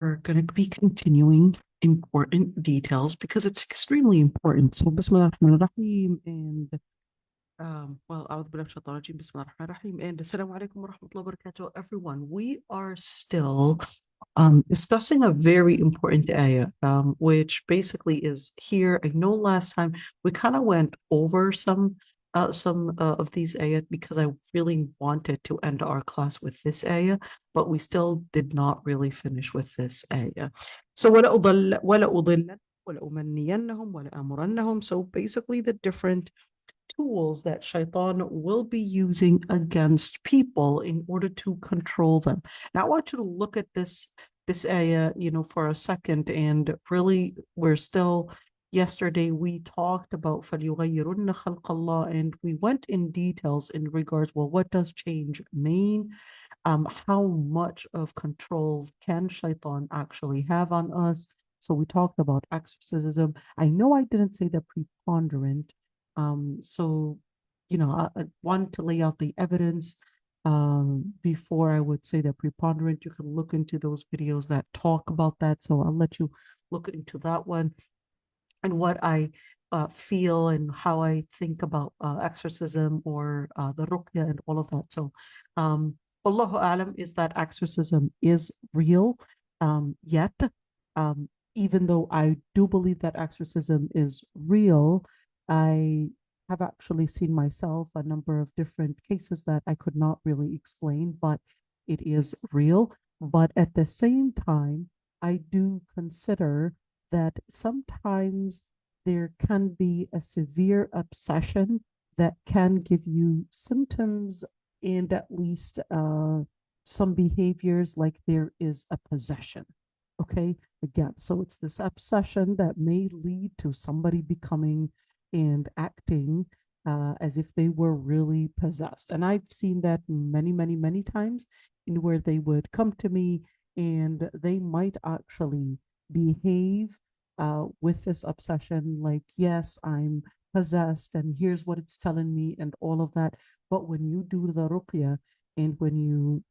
We're going to be continuing important details because it's extremely important. So, Bismillah ar-Rahman ar-Rahim and أعوذ بالله من الشيطان الرجيم بسم الله الرحمن الرحيم and Assalamu alaikum wa rahmatullahi wa barakatuh, everyone. We are still discussing a very important ayah, which basically is here. I know last time we kind of went over some of these ayat because I really wanted to end our class with this ayah, but we still did not really finish with this ayah. So وَلَأُضِلَّنَّهُمْ وَلَأُمَنِّيَنَّهُمْ وَلَأَمُرَنَّهُم. So basically the different tools that shaitan will be using against people in order to control them. Now, I want you to look at this ayah, for a second, and really, we're still. Yesterday, we talked about فَلْيُغَيِّرُنَّ خَلْقَ اللَّهِ, and we went in details in regards, well, what does change mean? How much of control can shaitan actually have on us? So we talked about exorcism. I know I didn't say the preponderant, so, I wanted to lay out the evidence before I would say the preponderant. You can look into those videos that talk about that. So I'll let you look into that one and what I feel and how I think about exorcism or the ruqya and all of that. So, Allahu Alam is that exorcism is real, yet, even though I do believe that exorcism is real, I have actually seen myself a number of different cases that I could not really explain, but it is real. But at the same time, I do consider that sometimes there can be a severe obsession that can give you symptoms and at least some behaviors like there is a possession. Okay, again, so it's this obsession that may lead to somebody becoming and acting as if they were really possessed. And I've seen that many, many, many times in where they would come to me and they might actually behave with this obsession like, yes, I'm possessed and here's what it's telling me and all of that. But when you do the ruqya and when you,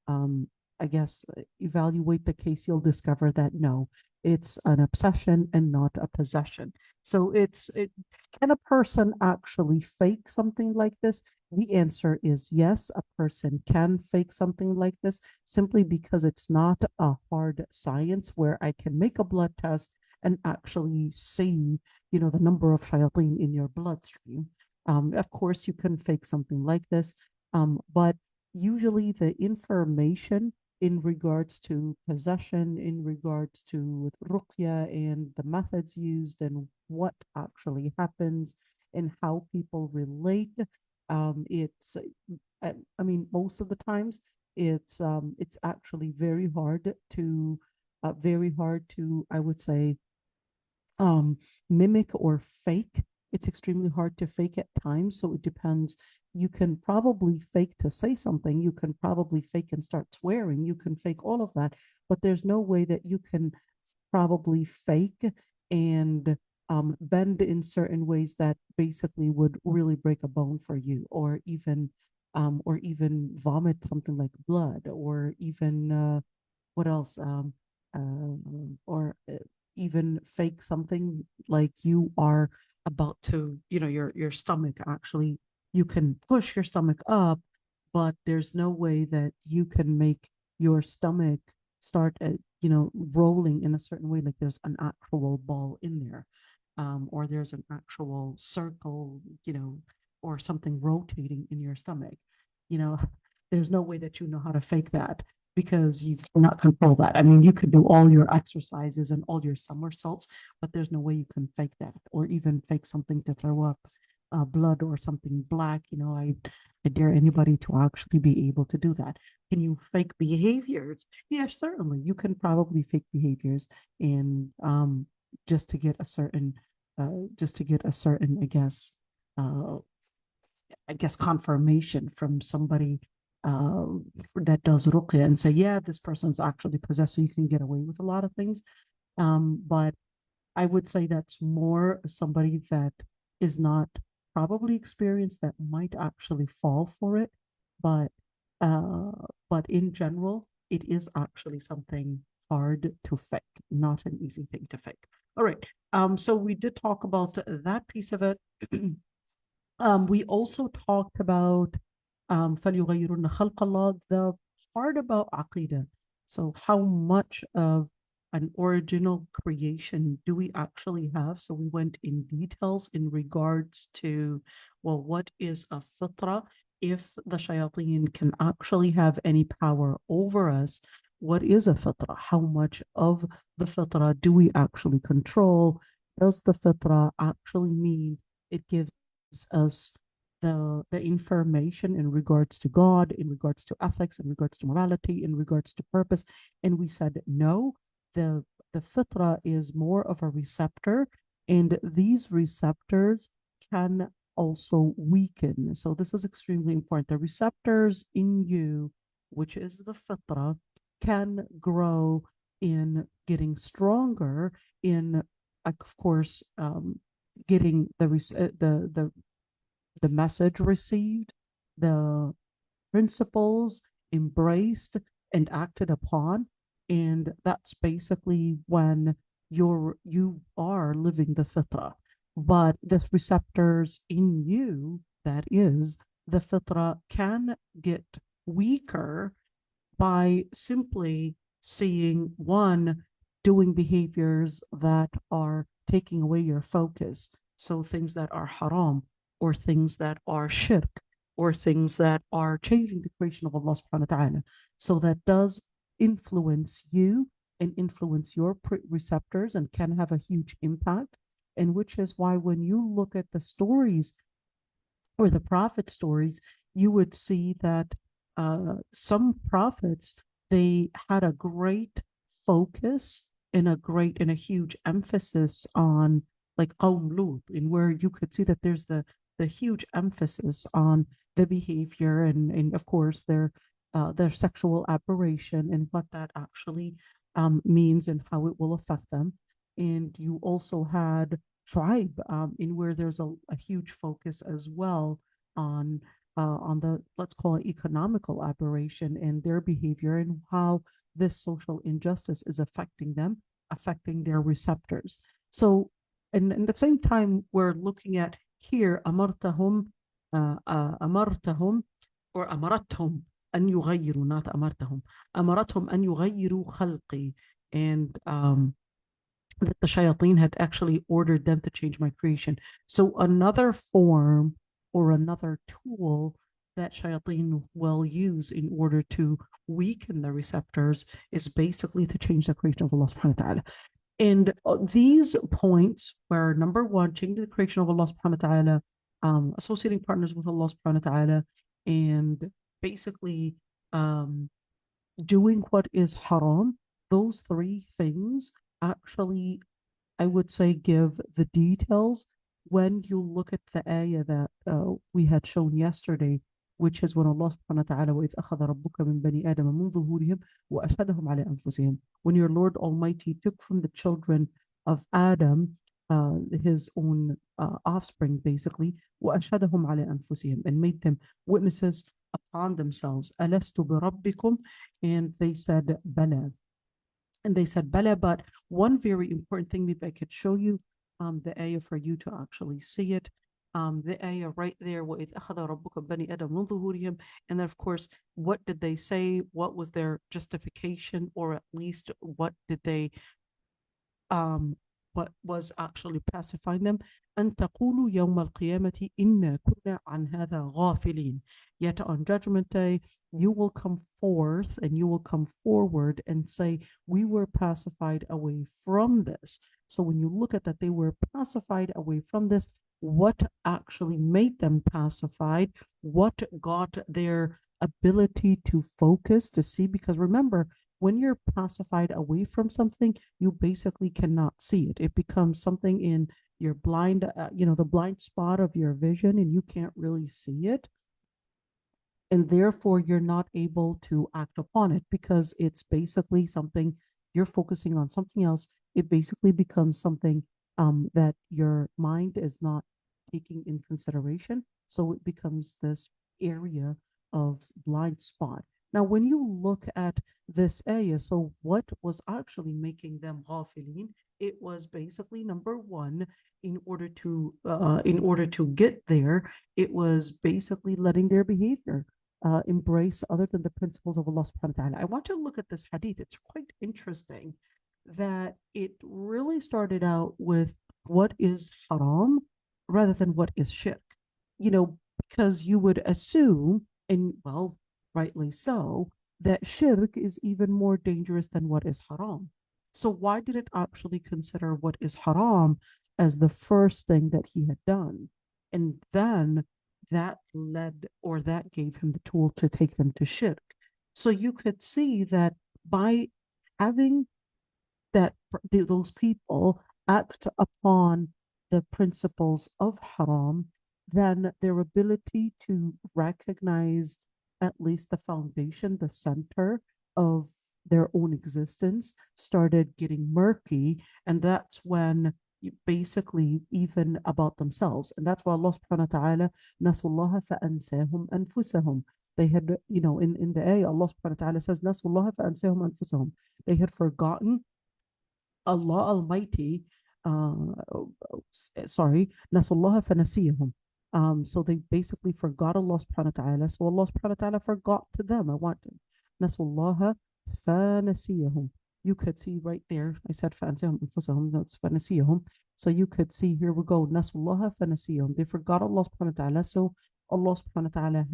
I guess, evaluate the case, you'll discover that no, it's an obsession and not a possession. So can a person actually fake something like this? The answer is yes, a person can fake something like this simply because it's not a hard science where I can make a blood test and actually see, the number of shayateen in your bloodstream. Of course, you can fake something like this, but usually the information in regards to possession, in regards to ruqya and the methods used and what actually happens and how people relate. I mean, most of the times it's actually very hard to, I would say, um, mimic or fake. It's extremely hard to fake at times. So it depends. You can probably fake to say something. You can probably fake and start swearing. You can fake all of that. But there's no way that you can probably fake and bend in certain ways that basically would really break a bone for you, or even vomit something like blood, or even what else? Or even fake something like you are about to, your stomach actually, you can push your stomach up, but there's no way that you can make your stomach start rolling in a certain way, like there's an actual ball in there, or there's an actual circle, or something rotating in your stomach. You know, there's no way that you know how to fake that because you cannot control that. I mean, you could do all your exercises and all your somersaults, but there's no way you can fake that or even fake something to throw up blood or something black. I dare anybody to actually be able to do that. Can you fake behaviors? Yes, certainly. You can probably fake behaviors and just to get a certain, uh, I guess, confirmation from somebody uh, that does ruqya and say, yeah, this person's actually possessed, so you can get away with a lot of things. But I would say that's more somebody that is not probably experienced that might actually fall for it. But uh, but in general, it is actually something. hard to fake, not an easy thing to fake. All right. So we did talk about that piece of it. We also talked about فَلْيُغَيِّرُنَّ خَلْقَ اللَّهِ, the part about aqidah. So how much of an original creation do we actually have? So we went in details in regards to, well, what is a fitra? If the shayateen can actually have any power over us, what is a fitra? How much of the fitra do we actually control? Does the fitra actually mean it gives us the information in regards to God, in regards to ethics, in regards to morality, in regards to purpose? And we said no, the fitra is more of a receptor, and these receptors can also weaken. So this is extremely important. The receptors in you, which is the fitra, can grow in getting stronger in, of course, getting the message received, the principles embraced and acted upon. And that's basically when you are living the fitrah. But the receptors in you, that is the fitrah, can get weaker by simply seeing one, doing behaviors that are taking away your focus. So things that are haram, or things that are shirk, or things that are changing the creation of Allah subhanahu wa ta'ala. So that does influence you and influence your receptors and can have a huge impact. And which is why when you look at the stories or the prophet stories, you would see that some prophets, they had a great focus and a huge emphasis on, like Qawm Lut, in where you could see that there's the huge emphasis on the behavior and of course their sexual aberration and what that actually means and how it will affect them. And you also had Tribe, in where there's a huge focus as well on the, let's call it, economical aberration and their behavior and how this social injustice is affecting them, affecting their receptors. So, and at the same time, we're looking at here أمرتهم أمرتهم or أمرتهم أن يغيروا, not أمرتهم, أمرتهم أن يغيروا خلقي, and that the shayateen had actually ordered them to change my creation. So another form or another tool that shayateen will use in order to weaken the receptors is basically to change the creation of Allah subhanahu wa ta'ala. And these points were, number one, changing the creation of Allah subhanahu wa ta'ala, associating partners with Allah subhanahu wa ta'ala, and basically doing what is haram. Those three things actually, I would say, give the details. When you look at the ayah that we had shown yesterday, which is when Allah subhanahu wa ta'ala, وَإِذْ أَخَذَ رَبُّكَ مِنْ بَنِي آدَمَ مِنْ ظُهُورِهِمْ وَأَشْهَدَهُمْ عَلَى أَنفُسِهِمْ, when your Lord Almighty took from the children of Adam his own offspring, basically, وَأَشْهَدَهُمْ عَلَى أَنفُسِهِمْ, and made them witnesses upon themselves. أَلَسْتُ بِرَبِّكُمْ, and they said, Bala. And they said, Bala. But one very important thing, maybe I could show you the ayah for you to actually see it. The ayah right there, وَإِذْ أَخَذَ رَبُّكَ بَنِي آدَمَ مِنْ ظُهُورِهِمْ, and then of course, what did they say? What was their justification, or at least what did they what was actually pacifying them? أن تقولوا يوم القيامة إنا كنا عن هذا غافلين. Yet on Judgment Day, you will come forth and you will come forward and say, we were pacified away from this. So when you look at that, they were pacified away from this. What actually made them pacified? What got their ability to focus, to see? Because remember, when you're pacified away from something, you basically cannot see it. It becomes something in your blind, the blind spot of your vision, and you can't really see it. And therefore, you're not able to act upon it because it's basically something you're focusing on something else. It basically becomes something that your mind is not taking in consideration. So it becomes this area of blind spot. Now, when you look at this ayah, so what was actually making them ghafilin? It was basically number one, in order to get there, it was basically letting their behavior embrace other than the principles of Allah subhanahu wa ta'ala. I want to look at this hadith. It's quite interesting that it really started out with what is haram rather than what is shirk. Because you would assume, and well, rightly so, that shirk is even more dangerous than what is haram. So why did it actually consider what is haram as the first thing that he had done? And then that led, or that gave him the tool to take them to shirk. So you could see that by having that those people act upon the principles of haram, then their ability to recognize at least the foundation, the center of their own existence started getting murky. And that's when basically even about themselves. And that's why Allah subhanahu wa ta'ala, nasullaha fa'ansahum anfusahum. They had, in the ayah, Allah subhanahu wa ta'ala says, nasullaha fa'ansahum anfusahum. They had forgotten Allah Almighty, sorry, nasullaha fanasiyahum. So they basically forgot Allah subhanahu wa ta'ala. So Allah subhanahu wa ta'ala forgot to them. I want nasullaha fanasiyahum. You could see right there, I said fansahum anfusahum, that's fanasiyahum. So you could see, here we go, nasullaha fanasiyahum. They forgot Allah subhanahu wa ta'ala. So Allah subhanahu wa ta'ala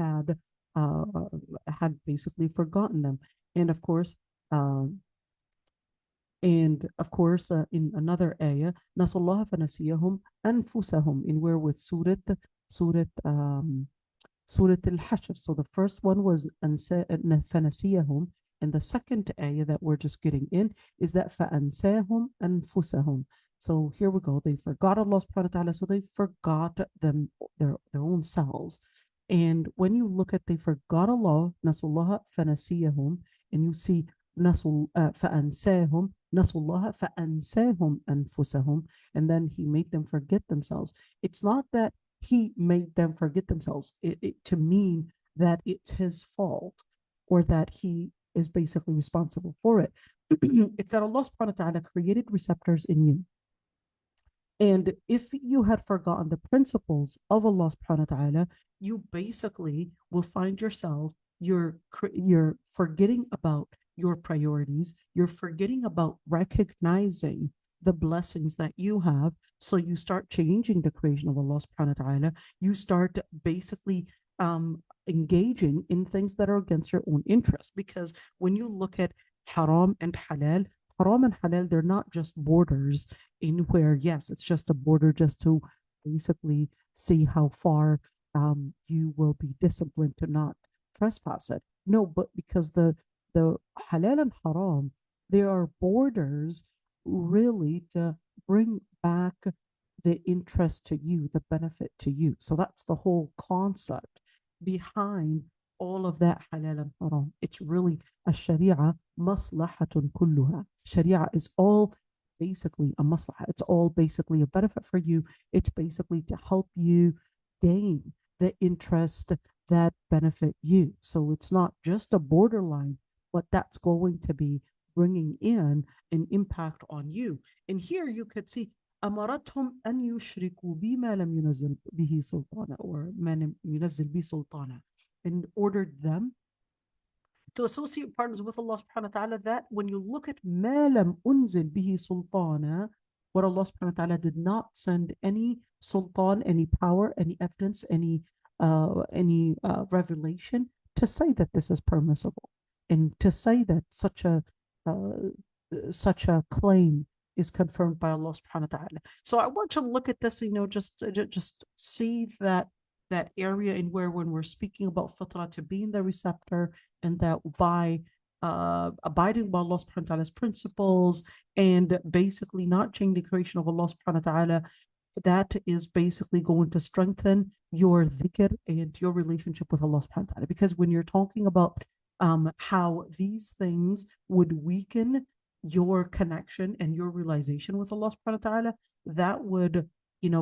had basically forgotten them. And of course, in another ayah, Nasallaha fanasiyahum anfusahum, in where with Surat al-Hashr. So the first one was fanasiyahum, and the second ayah that we're just getting in is that fa'ansahum anfusahum. So here we go. They forgot Allah subhanahu wa ta'ala, so they forgot their own selves. And when you look at they forgot Allah, Nasallaha fanasiyahum, and you see فأنساهم نسوا الله فأنساهم أنفسهم, and then he made them forget themselves. It's not that he made them forget themselves to mean that it's his fault or that he is basically responsible for it. It's that Allah subhanahu wa ta'ala created receptors in you. And if you had forgotten the principles of Allah subhanahu wa ta'ala, you basically will find yourself, you're forgetting about your priorities, you're forgetting about recognizing the blessings that you have. So you start changing the creation of Allah subhanahu wa ta'ala. You start basically engaging in things that are against your own interest. Because when you look at haram and halal, they're not just borders in where, yes, it's just a border just to basically see how far you will be disciplined to not trespass it. No, but because the halal and haram, there are borders really to bring back the interest to you, the benefit to you. So that's the whole concept behind all of that halal and haram. It's really a sharia maslahatun kulluha. Sharia is all basically a maslaha. It's all basically a benefit for you. It's basically to help you gain the interest that benefit you. So it's not just a borderline, but that's going to be bringing in an impact on you. And here you could see أمرتهم أن يشركوا بما لم ينزل به سلطانا, or ما لم ينزل به سلطانا, and ordered them to associate partners with Allah subhanahu wa ta'ala, that when you look at ما لم أنزل به سلطانا, what Allah subhanahu wa ta'ala did not send any sultan, any power, any evidence, any revelation to say that this is permissible, and to say that such a claim is confirmed by Allah subhanahu wa ta'ala. So I want to look at this, just see that area in where, when we're speaking about fitrah, to be in the receptor, and that by abiding by Allah subhanahu wa ta'ala's principles and basically not changing the creation of Allah subhanahu wa ta'ala, that is basically going to strengthen your dhikr and your relationship with Allah subhanahu wa ta'ala. Because when you're talking about how these things would weaken your connection and your realization with Allah subhanahu wa ta'ala, that would,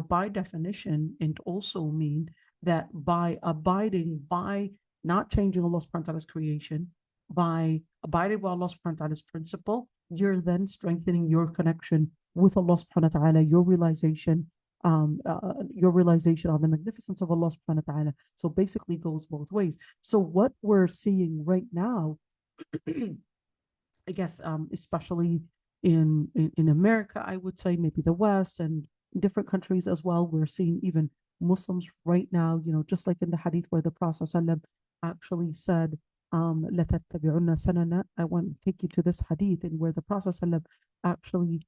by definition, and also mean that by abiding, by not changing Allah subhanahu wa ta'ala's creation, by abiding by Allah subhanahu wa ta'ala's principle, you're then strengthening your connection with Allah subhanahu wa ta'ala, your realization on the magnificence of Allah subhanahu wa ta'ala. So basically it goes both ways. So what we're seeing right now, I guess, especially in America, I would say maybe the West and different countries as well, we're seeing even Muslims right now, just like in the hadith where the Prophet ﷺ actually said, لَتَتَّبِعُنَّ سَنَنَا. I want to take you to this hadith in where the Prophet ﷺ actually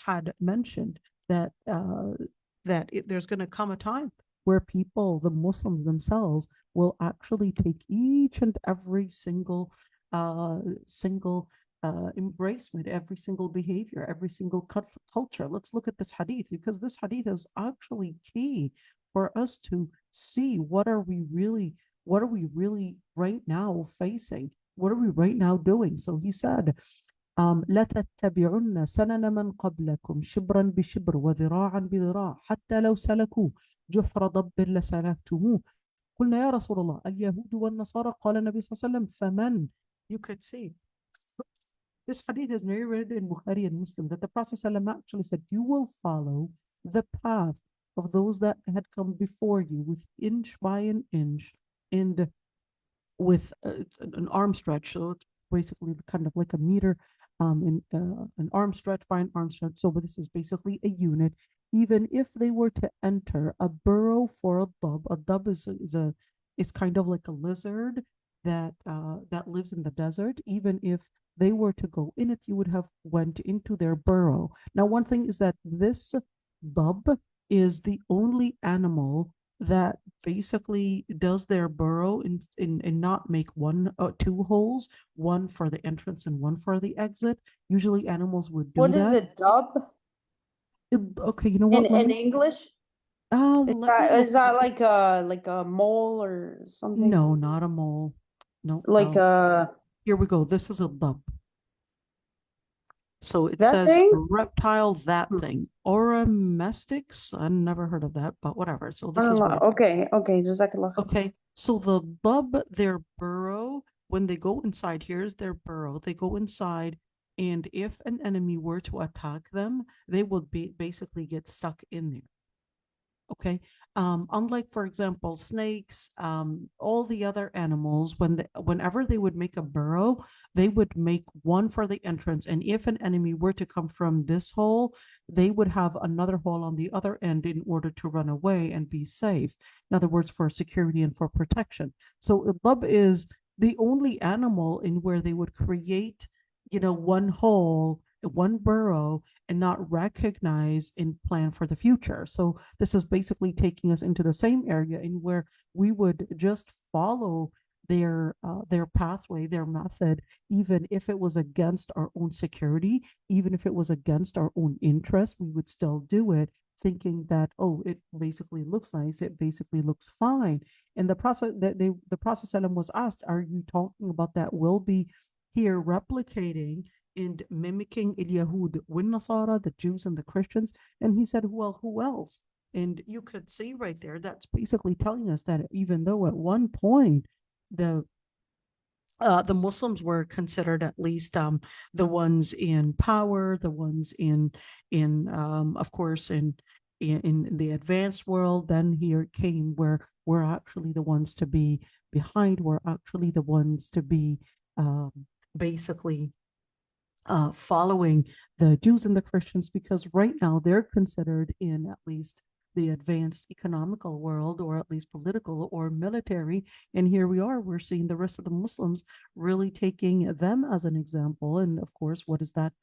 had mentioned that there's going to come a time where people, the Muslims themselves, will actually take each and every single embracement, every single behavior, every single culture. Let's look at this hadith, because this hadith is actually key for us to see what are we really right now facing? What are we right now doing? So he said, لَتَتَّبِعُنَّ سَنَنَ مَنْ قَبْلَكُمْ شِبْرًا بِشِبْرٍ وَذِرَاعًا بِذِرَاعٍ حَتَّى لَوْ سَلَكُوا جُحْرَ ضَبٍّ لَسَلَكْتُمُوهُ قُلْنَا يَا رَسُولَ اللَّهِ الْيَهُودُ وَالنَّصَارَى قَالَ النَّبِي صلى الله عليه وسلم فَمَنْ. You could see this hadith is narrated in Bukhari and Muslim that the Prophet ﷺ actually said, you will follow the path of those that had come before you with inch by an inch and with an arm stretch. So it's basically kind of like a meter, an arm stretch by an arm stretch. So this is basically a unit. Even if they were to enter a burrow for a dub is kind of like a lizard that lives in the desert. Even if they were to go in it, you would have went into their burrow. Now, one thing is that this dub is the only animal that basically does their burrow and not make two holes, one for the entrance and one for the exit. Usually animals would do What that. is a dub Okay, you know what? in English? Is that like a mole or something? No, not a mole. No. Like here we go. This is a dub. So it that says thing? reptile, that thing. Oromestics. I never heard of that, but whatever. So this is what it Okay, Jazakallah. Okay, so the dub, their burrow, when they go inside, here's their burrow. They go inside, and if an enemy were to attack them, they would basically get stuck in there. Okay, unlike, for example, snakes, all the other animals, whenever they would make a burrow, they would make one for the entrance, and if an enemy were to come from this hole, they would have another hole on the other end in order to run away and be safe. In other words, for security and for protection. So dub is the only animal in where they would create, one hole, one burrow, and not recognize and plan for the future. So this is basically taking us into the same area in where we would just follow their pathway, their method, even if it was against our own security, even if it was against our own interest, we would still do it, thinking that, oh, it basically looks nice, it basically looks fine. And the Prophet ﷺ was asked, are you talking about that will be here replicating and mimicking al-Yahud wal-Nasara, the Jews and the Christians? And he said, well, who else? And you could see right there, that's basically telling us that even though at one point the Muslims were considered at least the ones in power, the ones in of course in the advanced world, then here it came where we're actually the ones to be behind, we're actually the ones to be basically following the Jews and the Christians, because right now they're considered in at least the advanced economical world, or at least political or military. And here we are, we're seeing the rest of the Muslims really taking them as an example. And of course, what is that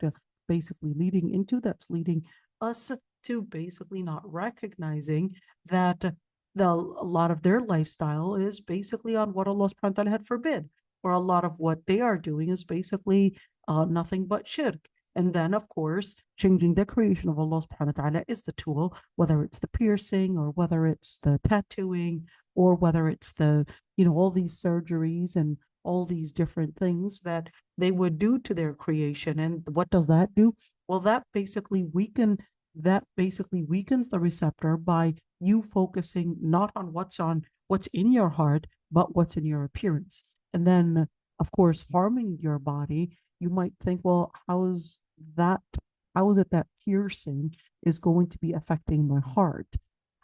basically leading into? That's leading us to basically not recognizing that a lot of their lifestyle is basically on what Allah subhanahu wa ta'ala had forbid, or a lot of what they are doing is basically nothing but shirk. And then, of course, changing the creation of Allah subhanahu wa ta'ala is the tool, whether it's the piercing or whether it's the tattooing or whether it's the, all these surgeries and all these different things that they would do to their creation. And what does that do? Well, that basically weakens the receptor by you focusing not on what's in your heart, but what's in your appearance. And then of course, harming your body, you might think, well, how is it that piercing is going to be affecting my heart?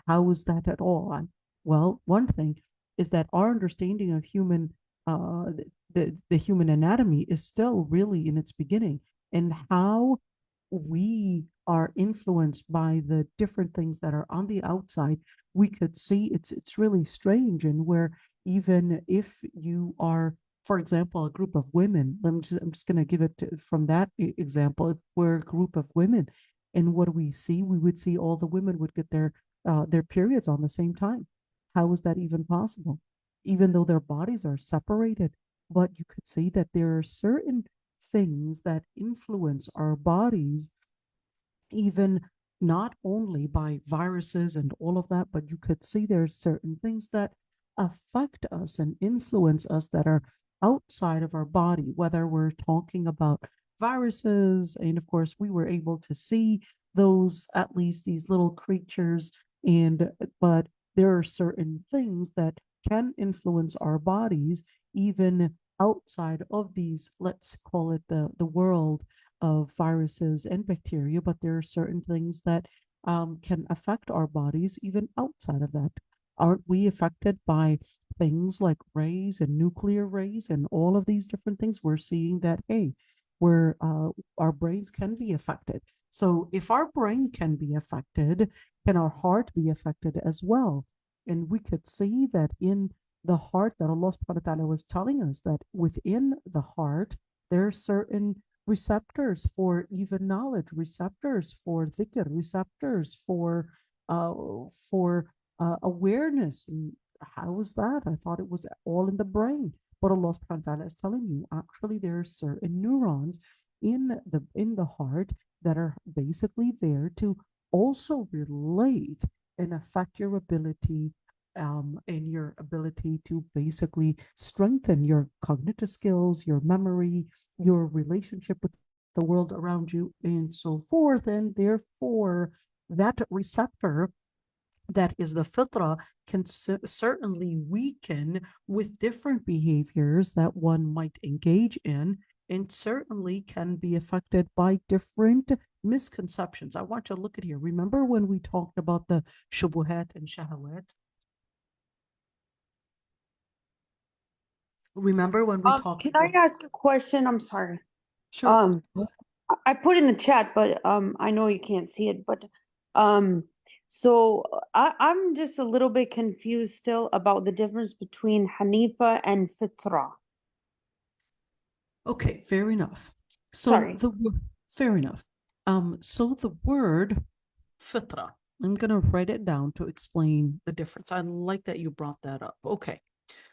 How is that at all? Well, one thing is that our understanding of the human anatomy is still really in its beginning, and how we are influenced by the different things that are on the outside. We could see it's really strange, and where even if you are, for example, a group of women, I'm just going to give it from that example. If we're a group of women, and what do we see? We would see all the women would get their periods on the same time. How is that even possible? Even though their bodies are separated, but you could see that there are certain things that influence our bodies, even not only by viruses and all of that, but you could see there's certain things that affect us and influence us that are outside of our body, whether we're talking about viruses. And of course, we were able to see those, at least these little creatures, but there are certain things that can influence our bodies even outside of these, let's call it the world of viruses and bacteria, but there are certain things that can affect our bodies even outside of that. Aren't we affected by things like rays and nuclear rays and all of these different things? We're seeing that, hey, our brains can be affected. So if our brain can be affected, can our heart be affected as well? And we could see that in the heart, that Allah subhanahu wa ta'ala was telling us that within the heart, there are certain receptors for even knowledge, receptors for dhikr, receptors for awareness. And how is that? I thought it was all in the brain. But Allah subhanahu wa ta'ala is telling you, actually, there are certain neurons in the heart that are basically there to also relate and affect your ability and your ability to basically strengthen your cognitive skills, your memory, your relationship with the world around you, and so forth. And therefore, that receptor, that is the fitra, can certainly weaken with different behaviors that one might engage in, and certainly can be affected by different misconceptions. I want you to look at here. Remember when we talked about the shubuhat and shahawat? Remember when we talked Can I ask a question? I'm sorry. Sure. I put in the chat, but I know you can't see it, but so I'm just a little bit confused still about the difference between Hanifa and Fitra. Okay, fair enough. So Sorry. fair enough. So the word fitra, I'm gonna write it down to explain the difference. I like that you brought that up. Okay.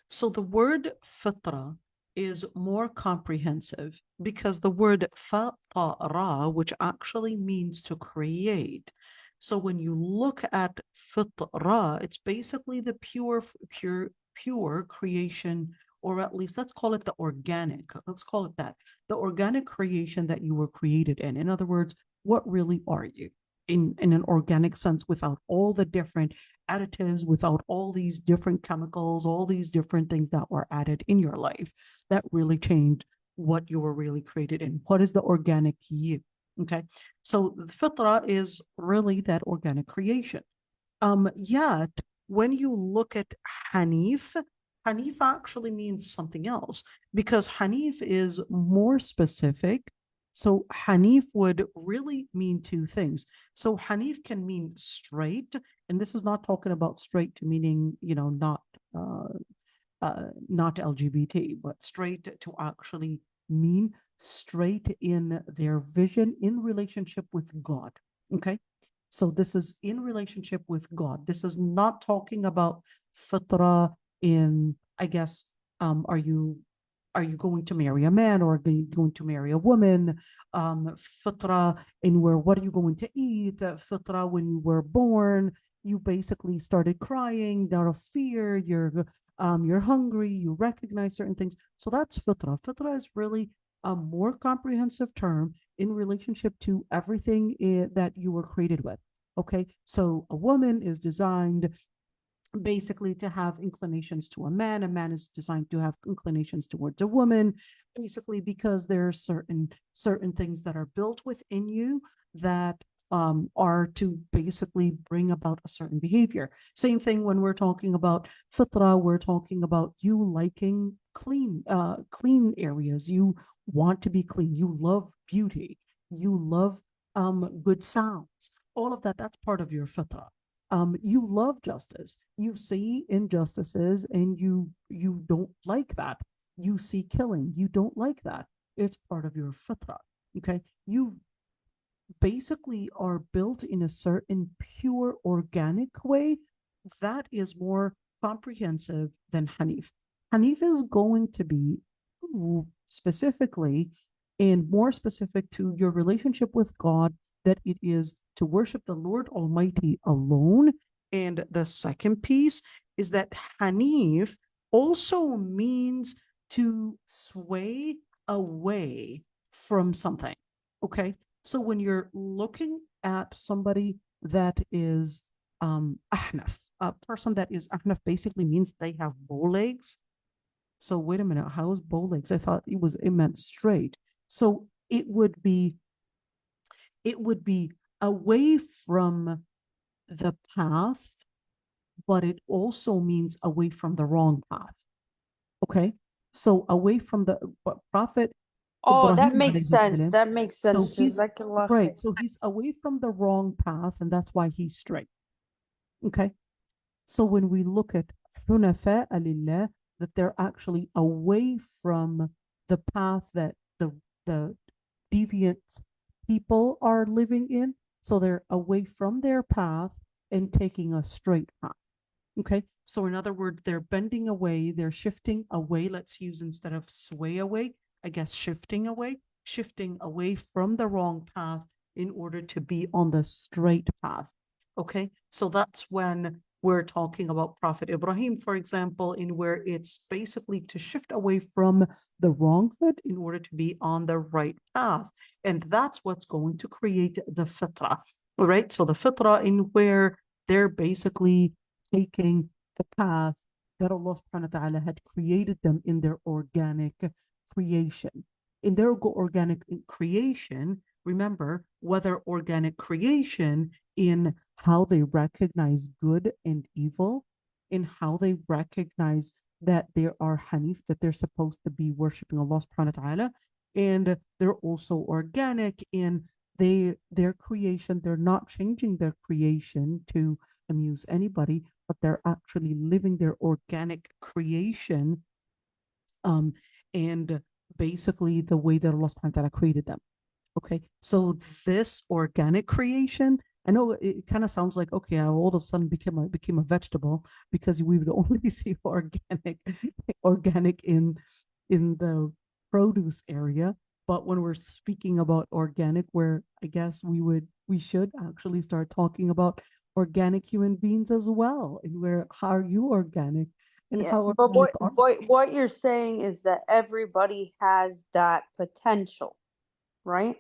So the word fitra is more comprehensive because the word fatara, which actually means to create. So when you look at fitra, it's basically the pure creation, or at least let's call it the organic. Let's call it that. The organic creation that you were created in. In other words, what really are you? In an organic sense, without all the different additives, without all these different chemicals, all these different things that were added in your life that really changed what you were really created in. What is the organic you? Okay, so the fitra is really that organic creation. Yet when you look at Hanif, Hanif actually means something else, because Hanif is more specific. So Hanif would really mean two things. So Hanif can mean straight, and this is not talking about straight to meaning, not LGBT, but straight to actually mean straight in their vision in relationship with God. Okay, so this is in relationship with God. This is not talking about fitra in, I guess, are you going to marry a man, or are you going to marry a woman? Fitra in where, what are you going to eat? Fitra when you were born, you basically started crying out of fear. You're hungry. You recognize certain things. So that's fitra. Fitra is really a more comprehensive term in relationship to everything that you were created with. Okay, so a woman is designed basically to have inclinations to a man is designed to have inclinations towards a woman, basically because there are certain things that are built within you that are to basically bring about a certain behavior. Same thing when we're talking about fitra, we're talking about you liking clean areas. You want to be clean. You love beauty. You love good sounds. All of that, that's part of your fitra. You love justice. You see injustices and you don't like that. You see killing. You don't like that. It's part of your fitra. Okay. You basically are built in a certain pure organic way that is more comprehensive than Hanif. Hanif is going to be specifically and more specific to your relationship with God, that it is to worship the Lord Almighty alone. And the second piece is that Hanif also means to sway away from something. Okay. So when you're looking at somebody that is ahnaf, a person that is ahnaf basically means they have bow legs. So wait a minute, how is bow legs? I thought it meant straight. So it would be away from the path, but it also means away from the wrong path. Okay, so away from the Prophet Oh, that Ibrahim makes alayhi sense. salam. That makes So sense. he's Jazakallah right. khair. So he's away from the wrong path, and that's why he's straight. Okay. So when we look at hunafa lillah, that they're actually away from the path that the deviant people are living in. So they're away from their path and taking a straight path. Okay. So in other words, they're bending away, they're shifting away. Let's use, instead of sway away, I guess shifting away from the wrong path in order to be on the straight path. Okay. So that's when we're talking about Prophet Ibrahim, for example, in where it's basically to shift away from the wrong foot in order to be on the right path. And that's what's going to create the fitrah. All right. So the fitrah, in where they're basically taking the path that Allah subhanahu wa ta'ala had created them in their organic creation. In their organic creation, remember, whether organic creation in how they recognize good and evil, in how they recognize that there are Hanif, that they're supposed to be worshiping Allah subhanahu wa ta'ala, and they're also organic in their creation. They're not changing their creation to amuse anybody, but they're actually living their organic creation, and basically the way that Allah subhanahu wa ta'ala created them. Okay, so this organic creation, I know it kind of sounds like, okay, I all of a sudden became a vegetable, because we would only see organic in the produce area. But when we're speaking about organic, where I guess we should actually start talking about organic human beings as well, and where, how are you organic, and Yeah, how but organic are what you're saying is that everybody has that potential, right?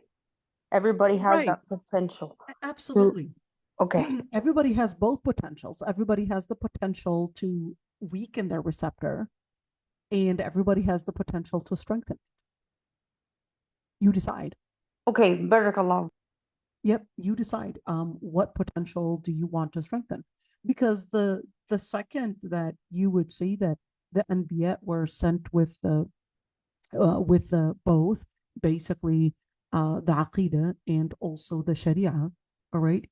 Everybody has right? that potential to, Absolutely. okay. Everybody has both potentials. Everybody has the potential to weaken their receptor, and everybody has the potential to strengthen. You decide. Okay, barakallah. Yep, you decide. What potential do you want to strengthen? Because the second that you would see that the Anbiya were sent with both, basically the Aqidah and also the Sharia. All right.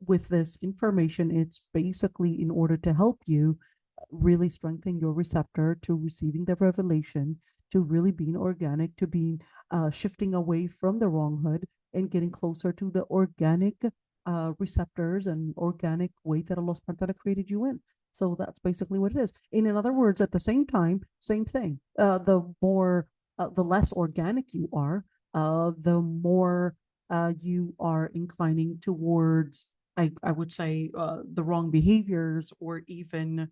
With this information, it's basically in order to help you really strengthen your receptor to receiving the revelation, to really being organic, to being shifting away from the wronghood and getting closer to the organic receptors and organic way that Allah subhanahu wa ta'ala created you in. So that's basically what it is. And in other words, at the same time, same thing. The less organic you are, the more you are inclining towards, I would say, the wrong behaviors, or even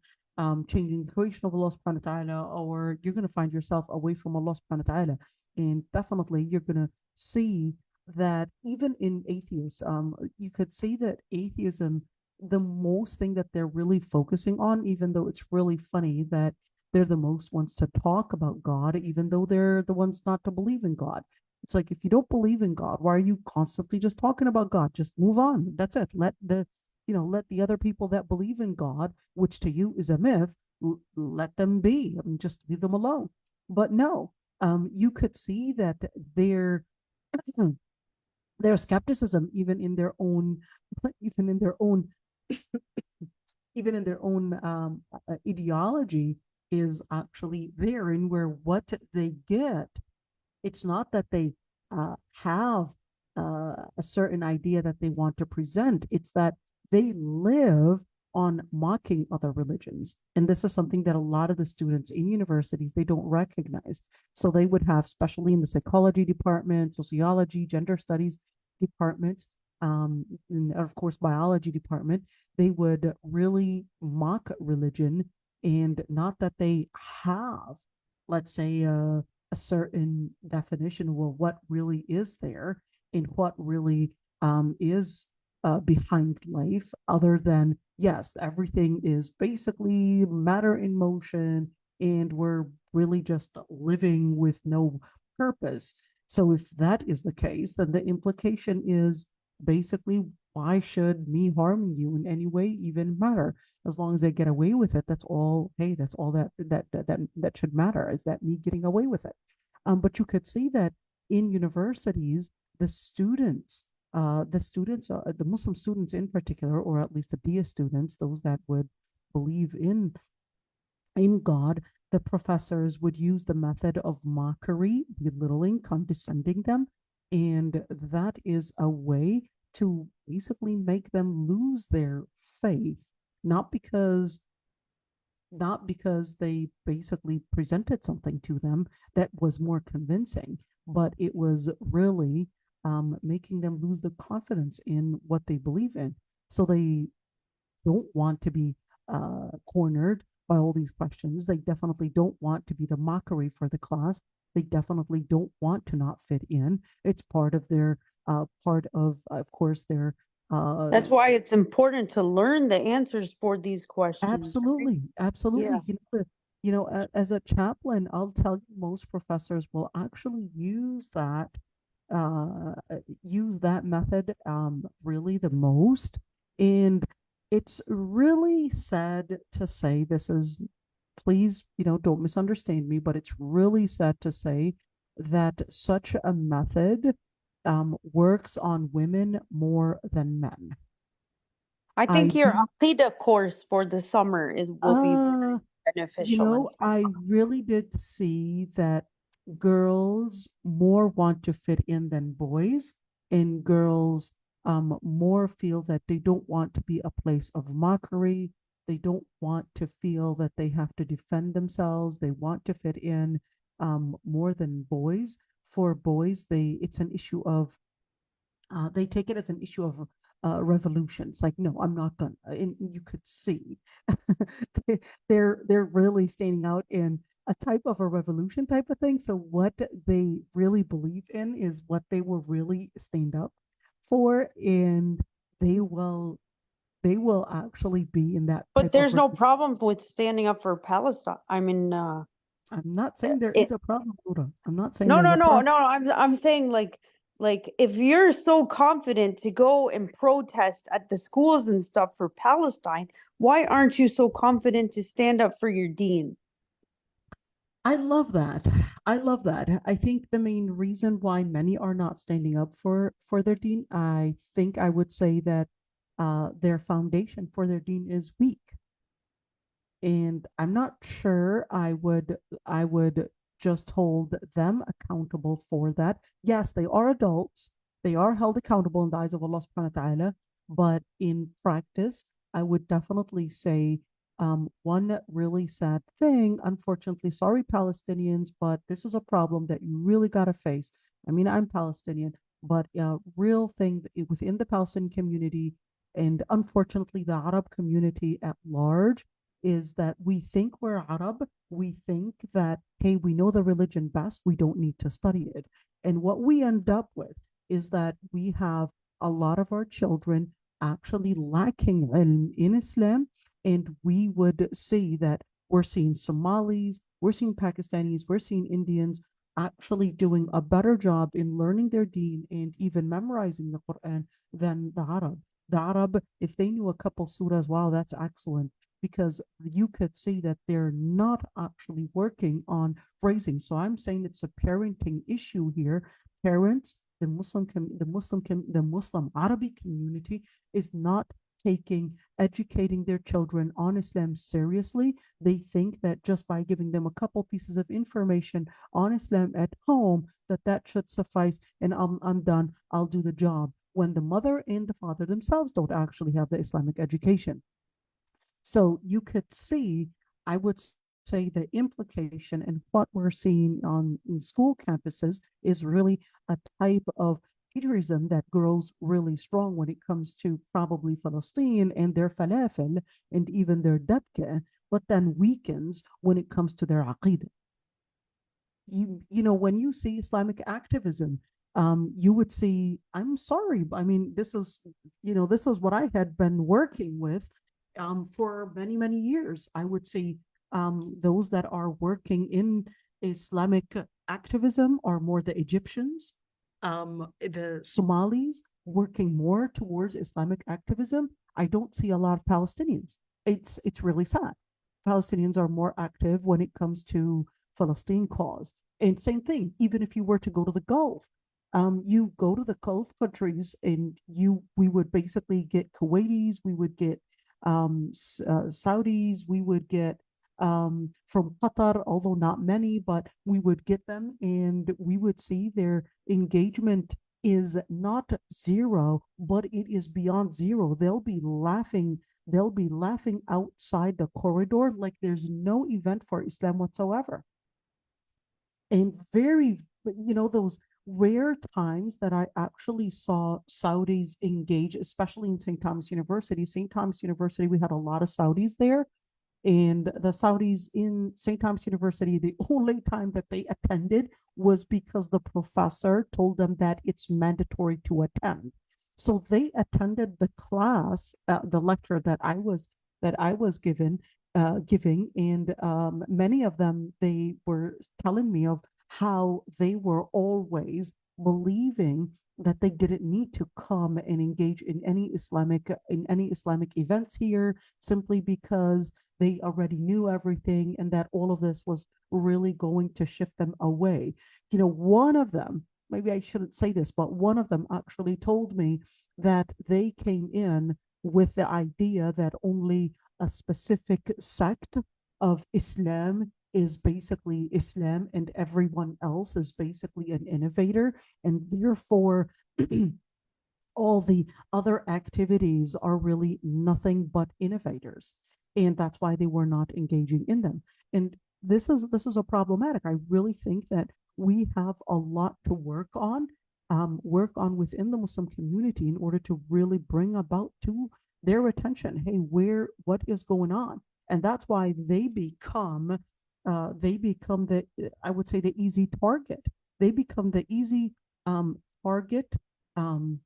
changing the creation of Allah subhanahu wa ta'ala, or you're going to find yourself away from Allah subhanahu wa ta'ala. And definitely you're going to see that even in atheists, you could see that atheism the most thing that they're really focusing on, even though it's really funny that they're the most ones to talk about God, even though they're the ones not to believe in God. It's like, if you don't believe in God, why are you constantly just talking about God? Just move on. That's it. Let the other people that believe in God, which to you is a myth, let them be. I mean, just leave them alone. But no, you could see that their their skepticism, even in their own, even in their own, even in their own ideology, is actually there. And where what they get, it's not that they have a certain idea that they want to present, it's that they live on mocking other religions. And this is something that a lot of the students in universities, they don't recognize. So they would have, especially in the psychology department, sociology, gender studies department, and of course biology department, they would really mock religion. And not that they have, let's say, a certain definition of, well, what really is there and what really is behind life, other than, yes, everything is basically matter in motion and we're really just living with no purpose. So if that is the case, then the implication is basically, why should me harming you in any way even matter? As long as I get away with it, that's all. Hey, that's all that should matter, is that me getting away with it. But you could see that in universities, the students, the Muslim students in particular, or at least the Dia students, those that would believe in God, the professors would use the method of mockery, belittling, condescending them. And that is a way to basically make them lose their faith, not because they basically presented something to them that was more convincing, but it was really making them lose the confidence in what they believe in. So they don't want to be cornered by all these questions. They definitely don't want to be the mockery for the class. They definitely don't want to not fit in. It's part of their, of course, their. That's why it's important to learn the answers for these questions, right? Absolutely, absolutely. Yeah. As a chaplain, I'll tell you, most professors will actually use that method really the most. And it's really sad to say, this is, please, don't misunderstand me, but it's really sad to say that such a method works on women more than men. I I think your do. Aqidah course for the summer will be very beneficial in I really did see that girls more want to fit in than boys, and girls more feel that they don't want to be a place of mockery. They don't want to feel that they have to defend themselves. They want to fit in more than boys. For boys, it's an issue of, they take it as an issue of revolution. It's like, no, I'm not gonna. And you could see they're really standing out in a type of a revolution type of thing. So what they really believe in is what they will really stand up for, and they will they will actually be in that But type of. there's no problem with standing up for Palestine. I mean, I'm not saying there it, is a problem, Buddha. I'm not saying no, there's no, a no, problem. no. I'm saying like if you're so confident to go and protest at the schools and stuff for Palestine, why aren't you so confident to stand up for your dean? I love that. I love that. I think the main reason why many are not standing up for their dean, I think I would say that their foundation for their dean is weak. And I'm not sure I would just hold them accountable for that. Yes, they are adults. They are held accountable in the eyes of Allah subhanahu wa ta'ala, but in practice, I would definitely say one really sad thing, unfortunately, sorry, Palestinians, but this is a problem that you really got to face. I mean, I'm Palestinian, but a real thing within the Palestinian community, and unfortunately, the Arab community at large, is that we think we're Arab. We think that, hey, we know the religion best. We don't need to study it. And what we end up with is that we have a lot of our children actually lacking ilm in Islam. And we would see that we're seeing Somalis, we're seeing Pakistanis, we're seeing Indians actually doing a better job in learning their deen and even memorizing the Quran than the Arab. The Arab, if they knew a couple surahs, wow, that's excellent, because you could see that they're not actually working on phrasing. So I'm saying it's a parenting issue here. Parents, the Muslim Arabic community is not taking educating their children on Islam seriously. They think that just by giving them a couple pieces of information on Islam at home, that should suffice, and I'm done, I'll do the job, when the mother and the father themselves don't actually have the Islamic education. So you could see, I would say, the implication and what we're seeing on in school campuses is really a type of patriotism that grows really strong when it comes to probably Palestine and their falafel and even their dabka, but then weakens when it comes to their aqidah. You know, when you see Islamic activism, you would see, I'm sorry, I mean, this is, this is what I had been working with for many, many years. I would say those that are working in Islamic activism are more the Egyptians, the Somalis working more towards Islamic activism. I don't see a lot of Palestinians. It's really sad. Palestinians are more active when it comes to Palestine cause. And same thing, even if you were to go to the Gulf, you go to the Gulf countries and we would basically get Kuwaitis, we would get Saudis, we would get from Qatar, although not many, but we would get them and we would see their engagement is not zero, but it is beyond zero. They'll be laughing outside the corridor like there's no event for Islam whatsoever. And those rare times that I actually saw Saudis engage, especially in St. Thomas University. St. Thomas University, we had a lot of Saudis there. And the Saudis in St. Thomas University, the only time that they attended was because the professor told them that it's mandatory to attend. So they attended the class, the lecture that I was giving, and many of them, they were telling me of how they were always believing that they didn't need to come and engage in any Islamic events here, simply because they already knew everything, and that all of this was really going to shift them away. One of them, maybe I shouldn't say this, but one of them actually told me that they came in with the idea that only a specific sect of Islam is basically Islam and everyone else is basically an innovator, and therefore all the other activities are really nothing but innovators, and that's why they were not engaging in them. And this is a problematic. I really think that we have a lot to work on within the Muslim community in order to really bring about to their attention, hey, what is going on? And that's why they become the, I would say, the easy target. They become the easy target in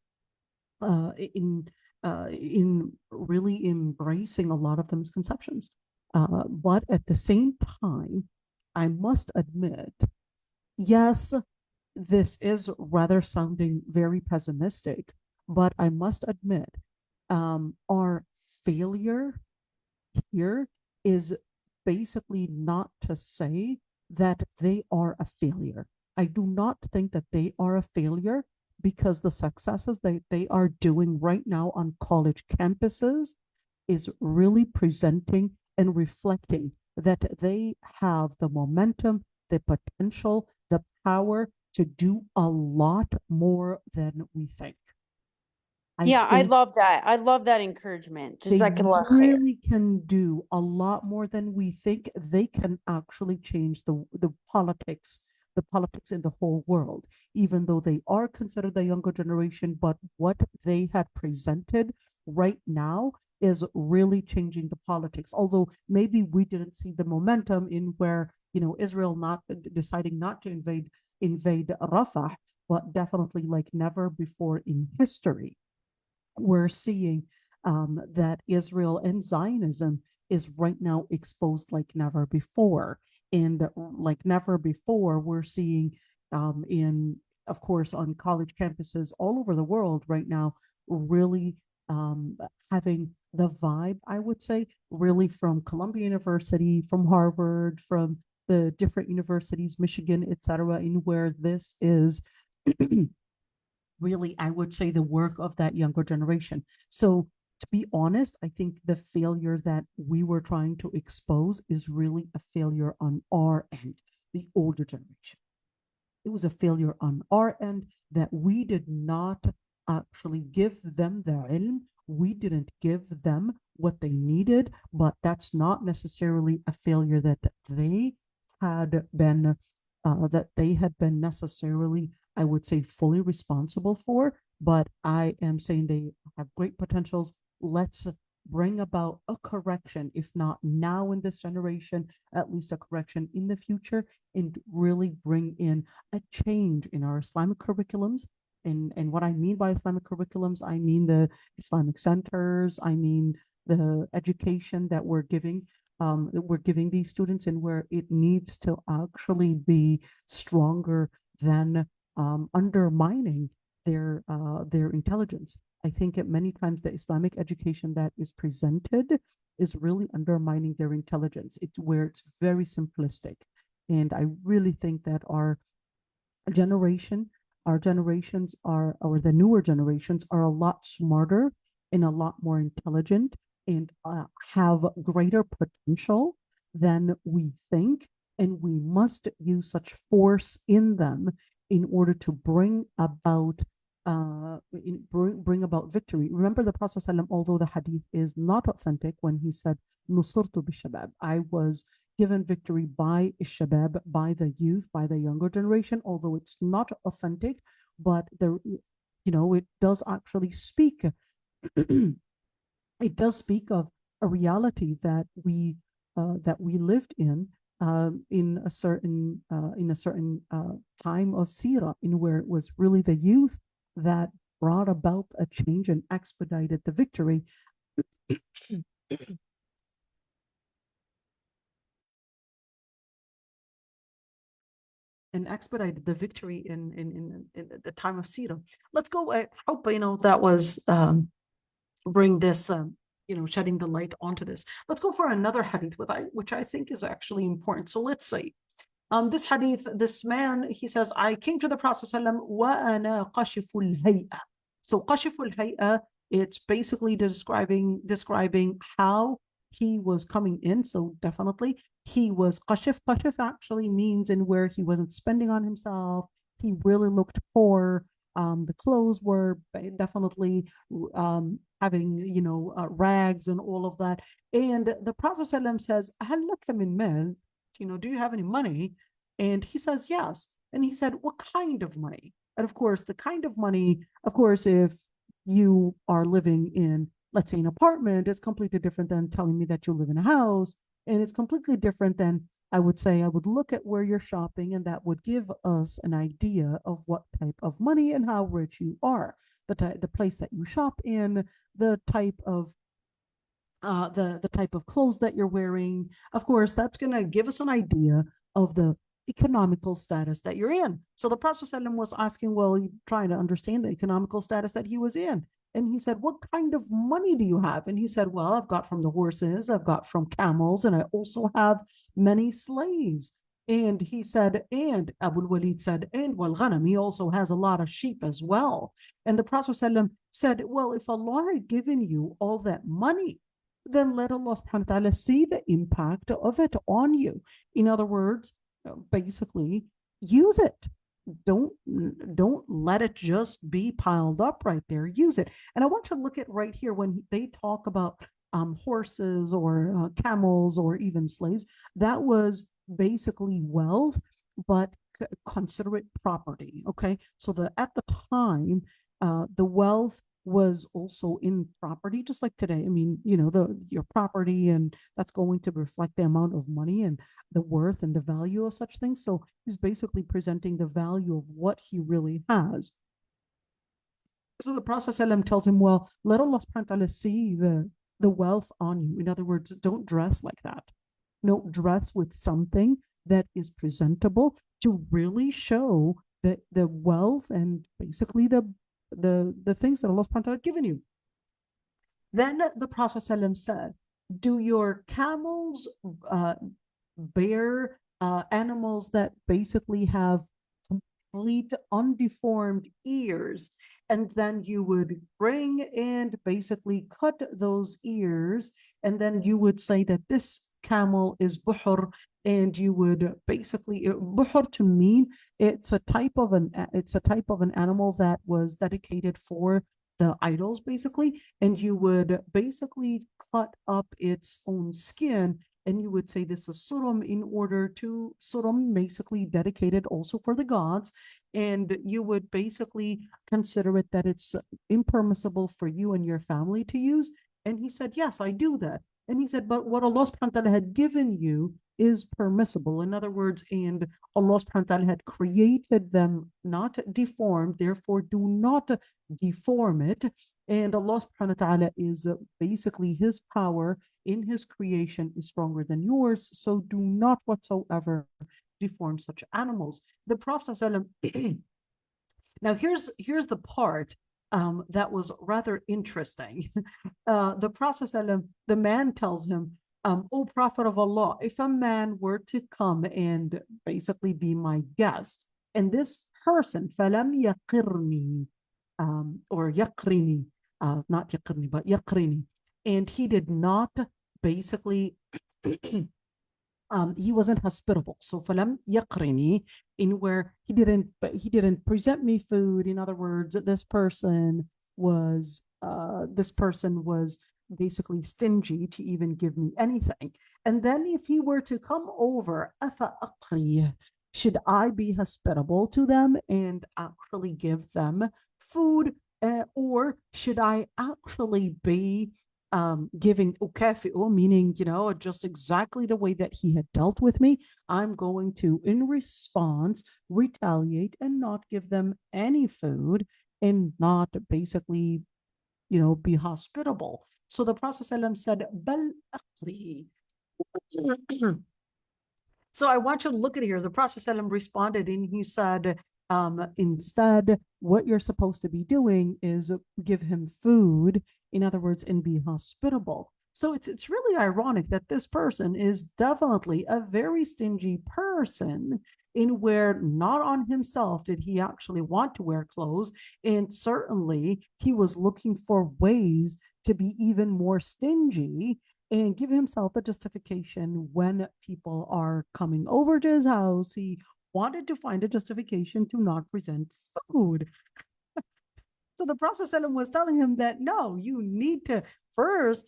really embracing a lot of the misconceptions. But at the same time, I must admit, yes, this is rather sounding very pessimistic, but I must admit, our failure here is basically not to say that they are a failure. I do not think that they are a failure, because the successes they are doing right now on college campuses is really presenting and reflecting that they have the momentum, the potential, the power to do a lot more than we think. I love that. I love that encouragement. They really can do a lot more than we think. They can actually change the politics in the whole world, even though they are considered the younger generation. But what they had presented right now is really changing the politics. Although maybe we didn't see the momentum in where, Israel not deciding not to invade Rafah, but definitely like never before in history. we're seeing that Israel and Zionism is right now exposed like never before. And like never before, we're seeing of course, on college campuses all over the world right now, really having the vibe, I would say, really from Columbia University, from Harvard, from the different universities, Michigan, etc., in where this is really, I would say, the work of that younger generation. So to be honest, I think the failure that we were trying to expose is really a failure on our end, the older generation. It was a failure on our end that we did not actually give them the ilm. We didn't give them what they needed, but that's not necessarily a failure that they had been necessarily, I would say, fully responsible for. But I am saying they have great potentials. Let's bring about a correction, if not now in this generation, at least a correction in the future, and really bring in a change in our Islamic curriculums. And what I mean by Islamic curriculums, I mean the Islamic centers, I mean the education that we're giving these students, and where it needs to actually be stronger than undermining their intelligence. I think at many times the Islamic education that is presented is really undermining their intelligence. It's where it's very simplistic. And I really think that generation, our generations are, or the newer generations are a lot smarter and a lot more intelligent and have greater potential than we think. And we must use such force in them in order to bring about victory. Remember the Prophet ﷺ, although the hadith is not authentic, when he said, "Nusurtu bishabab," I was given victory by shabab, by the youth, by the younger generation, although it's not authentic, but it does actually speak. It does speak of a reality that we lived in a certain time of Sirah, in where it was really the youth that brought about a change and expedited the victory. And expedited the victory in the time of Sirah. Let's go. I hope that was bring this shedding the light onto this. Let's go for another hadith which I think is actually important. So let's say this hadith, this man, he says, I came to the Prophet ﷺ wa ana qashiful hay'a. So qashiful hay'a, it's basically describing how he was coming in. So definitely he was qashif. Qashif actually means in where he wasn't spending on himself. He really looked poor. The clothes were definitely having rags and all of that. And the Prophet ﷺ says, "Hal laka min mal?" Do you have any money? And he says, yes. And he said, what kind of money? And of course, the kind of money, of course, if you are living in, let's say, an apartment, it's completely different than telling me that you live in a house. And it's completely different than, I would say, I would look at where you're shopping, and that would give us an idea of what type of money and how rich you are. The place that you shop in, the type of clothes that you're wearing. Of course, that's going to give us an idea of the economical status that you're in. So the Prophet ﷺ was asking, well, trying to understand the economical status that he was in. And he said, what kind of money do you have? And he said, well, I've got from the horses, I've got from camels, and I also have many slaves. And he said, and Abu Walid said, and wal ghanam, he also has a lot of sheep as well. And the Prophet ﷺ said, well, if Allah had given you all that money, then let Allah subhanahu wa ta'ala see the impact of it on you. In other words, basically, use it. Don't let it just be piled up right there. Use it. And I want to look at right here when they talk about horses or camels or even slaves. That was basically wealth, but consider it property. Okay, so at the time, the wealth was also in property, just like today. I mean, your property, and that's going to reflect the amount of money and the worth and the value of such things. So he's basically presenting the value of what he really has. So the Prophet ﷺ tells him, well, let Allah subhanahu wa ta'ala see the wealth on you. In other words, don't dress like that. No, dress with something that is presentable to really show the wealth and basically the things that Allah subhanahu wa ta'ala has given you. Then the Prophet ﷺ said, do your camels bear animals that basically have complete undeformed ears? And then you would bring and basically cut those ears, and then you would say that this camel is buhur, and you would basically buhur to mean it's a type of an animal that was dedicated for the idols, basically, and you would basically cut up its own skin, and you would say this is surum, in order to surum, basically dedicated also for the gods, and you would basically consider it that it's impermissible for you and your family to use. And he said, yes, I do that. And he said, but what Allah subhanahu wa ta'ala had given you is permissible. In other words, and Allah subhanahu wa ta'ala had created them not deformed, therefore do not deform it. And Allah subhanahu wa ta'ala is basically his power in his creation is stronger than yours. So do not whatsoever deform such animals. The Prophet now here's the part that was rather interesting. The Prophet the man tells him, O Prophet of Allah, if a man were to come and basically be my guest, and this person, falam yaqirni, or yaqrini, not yaqirni, but yaqrini, and he did not basically he wasn't hospitable. So falam yaqrini, in where he didn't present me food. In other words, this person was basically stingy to even give me anything. And then if he were to come over, afa aqri, should I be hospitable to them and actually give them food, or should I actually be giving ukafi'u, meaning, just exactly the way that he had dealt with me, I'm going to, in response, retaliate and not give them any food and not basically, be hospitable. So the Prophet ﷺ said, Bal aqri. So I want you to look at it here. The Prophet ﷺ responded and he said, instead, what you're supposed to be doing is give him food, in other words, and be hospitable. So it's really ironic that this person is definitely a very stingy person, in where not on himself did he actually want to wear clothes, and certainly he was looking for ways to be even more stingy and give himself a justification when people are coming over to his house. He wanted to find a justification to not present food. So the Prophet ﷺ was telling him that no, you need to recognize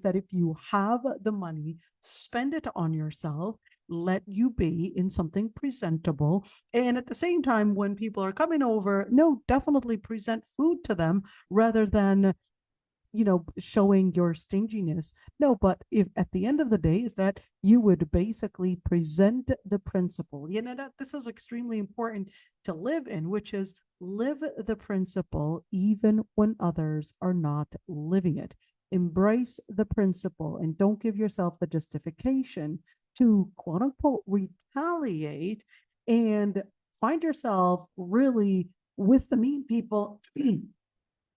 that if you have the money, spend it on yourself, let you be in something presentable. And at the same time, when people are coming over, no, definitely present food to them rather than showing your stinginess. No, but if at the end of the day is that you would basically present the principle, that this is extremely important to live in, which is live the principle even when others are not living it. Embrace the principle and don't give yourself the justification to quote unquote retaliate and find yourself really with the mean people.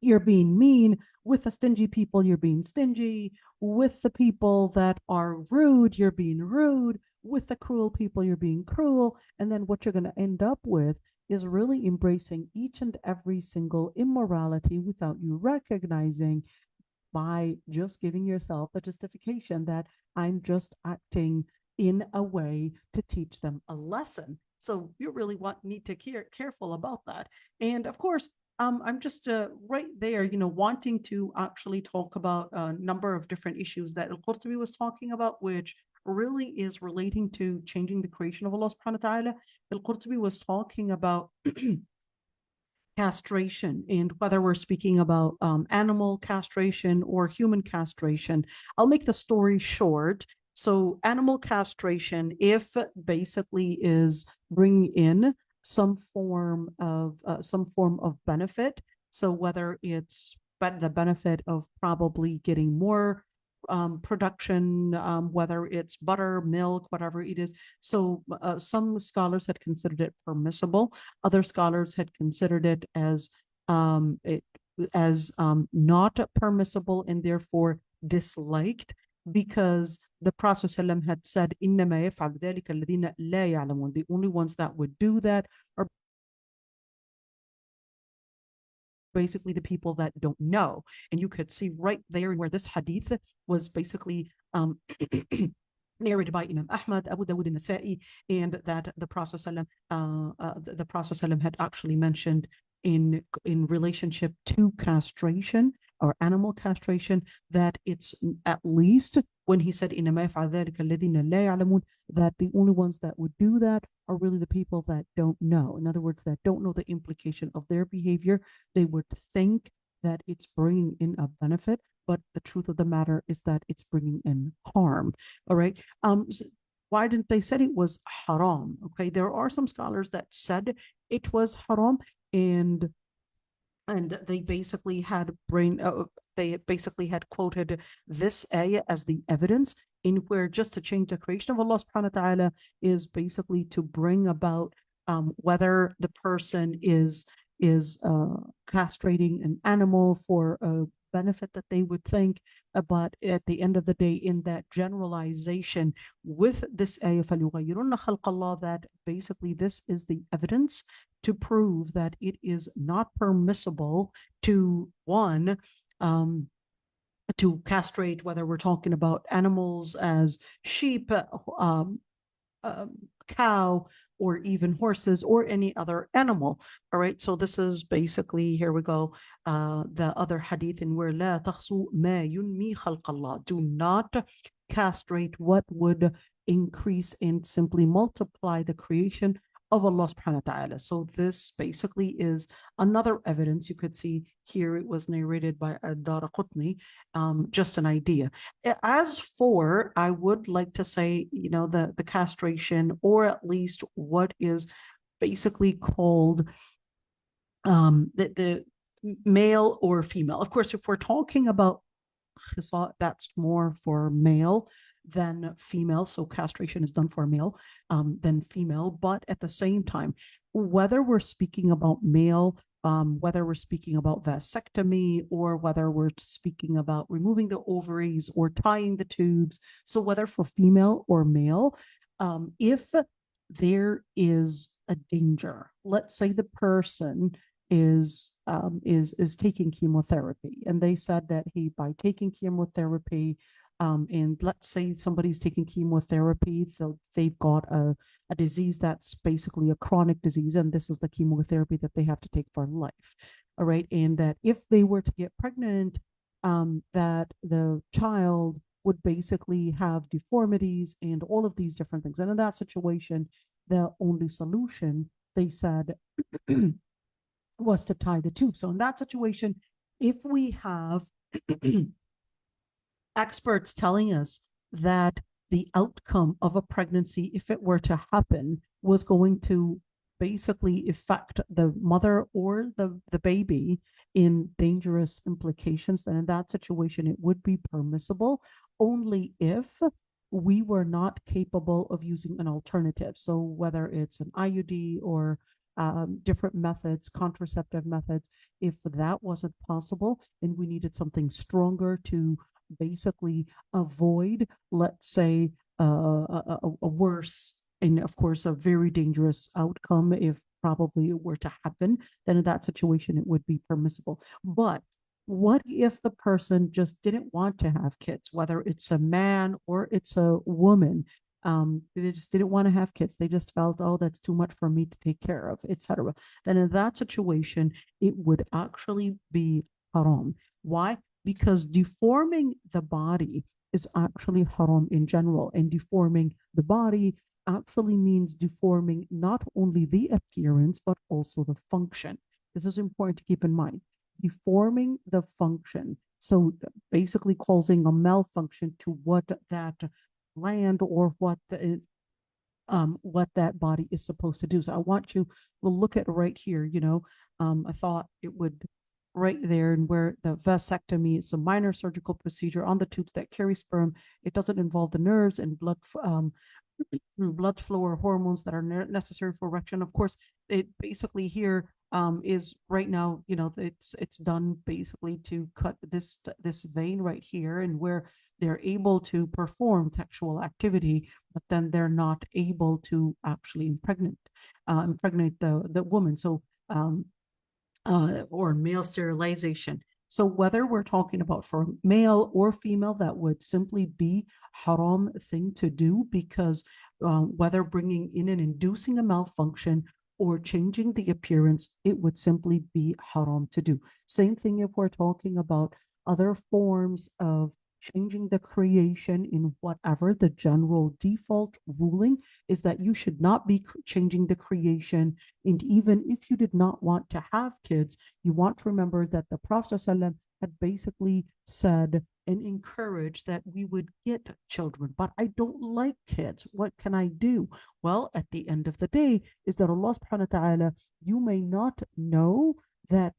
You're being mean. With the stingy people, you're being stingy. With the people that are rude, you're being rude. With the cruel people, you're being cruel. And then what you're going to end up with is really embracing each and every single immorality without you recognizing, by just giving yourself a justification that I'm just acting in a way to teach them a lesson. So you really need to careful about that. And of course, I'm just right there, wanting to actually talk about a number of different issues that al-Qurtubi was talking about, which really is relating to changing the creation of Allah subhanahu wa ta'ala. Al-Qurtubi was talking about castration, and whether we're speaking about animal castration or human castration. I'll make the story short. So animal castration, if basically is bringing in some form of benefit. So whether it's the benefit of probably getting more production, whether it's butter, milk, whatever it is. So some scholars had considered it permissible. Other scholars had considered it as not permissible and therefore disliked, because the Prophet ﷺ had said, إِنَّمَا يَفْعَلُ ذَلِكَ الَّذِينَ لَا يَعْلَمُونَ. The only ones that would do that are basically the people that don't know. And you could see right there where this hadith was basically narrated by Imam Ahmad, Abu Dawud, and Nasa'i, and that the Prophet ﷺ had actually mentioned in relationship to castration or animal castration, that it's at least when he said إِنَّمَا يَفْعَلُ ذَلِكَ الَّذِينَ لَا يَعْلَمُونَ, that the only ones that would do that are really the people that don't know. In other words, that don't know the implication of their behavior. They would think that it's bringing in a benefit, but the truth of the matter is that it's bringing in harm. All right. Why didn't they say it was haram? Okay, there are some scholars that said it was haram, and they basically had quoted this ayah as the evidence, in where just to change the creation of Allah subhanahu wa ta'ala is basically to bring about whether the person is castrating an animal for a benefit that they would think, but at the end of the day, in that generalization with this ayah, فَلْيُغَيِّرُنَّ خَلْقَ اللَّهِ, that basically this is the evidence to prove that it is not permissible to to castrate, whether we're talking about animals as sheep, cow, or even horses, or any other animal. All right, so this is basically, here we go, the other hadith in where لا تخصوا ما ينمي خلق الله, do not castrate what would increase and simply multiply the creation of Allah subhanahu wa ta'ala. So this basically is another evidence. You could see here it was narrated by Ad-Daraqutni, just an idea. As for, I would like to say, the castration, or at least what is basically called the male or female. Of course, if we're talking about khisat, that's more for male than female. So castration is done for male than female. But at the same time, whether we're speaking about male, whether we're speaking about vasectomy, or whether we're speaking about removing the ovaries or tying the tubes, so whether for female or male, if there is a danger, let's say the person is taking chemotherapy, and they said that by taking chemotherapy, and let's say somebody's taking chemotherapy, so they've got a disease that's basically a chronic disease, and this is the chemotherapy that they have to take for life. All right, and that if they were to get pregnant, that the child would basically have deformities and all of these different things. And in that situation, the only solution, they said, was to tie the tube. So in that situation, if we have experts telling us that the outcome of a pregnancy, if it were to happen, was going to basically affect the mother or the baby in dangerous implications, then in that situation, it would be permissible only if we were not capable of using an alternative. So whether it's an IUD or different methods, contraceptive methods, if that wasn't possible, then we needed something stronger to basically avoid, let's say, a worse, and of course, a very dangerous outcome if probably it were to happen, then in that situation, it would be permissible. But what if the person just didn't want to have kids, whether it's a man or it's a woman? They just didn't want to have kids. They just felt, oh, that's too much for me to take care of, etc. Then in that situation, it would actually be haram. Why? Because deforming the body is actually haram in general, and deforming the body actually means deforming not only the appearance, but also the function. This is important to keep in mind. Deforming the function. So basically causing a malfunction to what that gland or what what that body is supposed to do. So I want you to look at right here, I thought it would right there, and where the vasectomy is a minor surgical procedure on the tubes that carry sperm. It doesn't involve the nerves and blood flow or hormones that are necessary for erection. Of course, it basically here is right now, it's done basically to cut this vein right here, and where they're able to perform sexual activity, but then they're not able to actually impregnate the woman. So or male sterilization. So whether we're talking about for male or female, that would simply be haram thing to do, because whether bringing in and inducing a malfunction or changing the appearance, it would simply be haram to do. Same thing if we're talking about other forms of changing the creation. In whatever the general default ruling is that you should not be changing the creation. And even if you did not want to have kids, you want to remember that the Prophet ﷺ had basically said and encouraged that we would get children. But I don't like kids. What can I do? Well, at the end of the day, is that Allah subhanahu wa ta'ala, you may not know that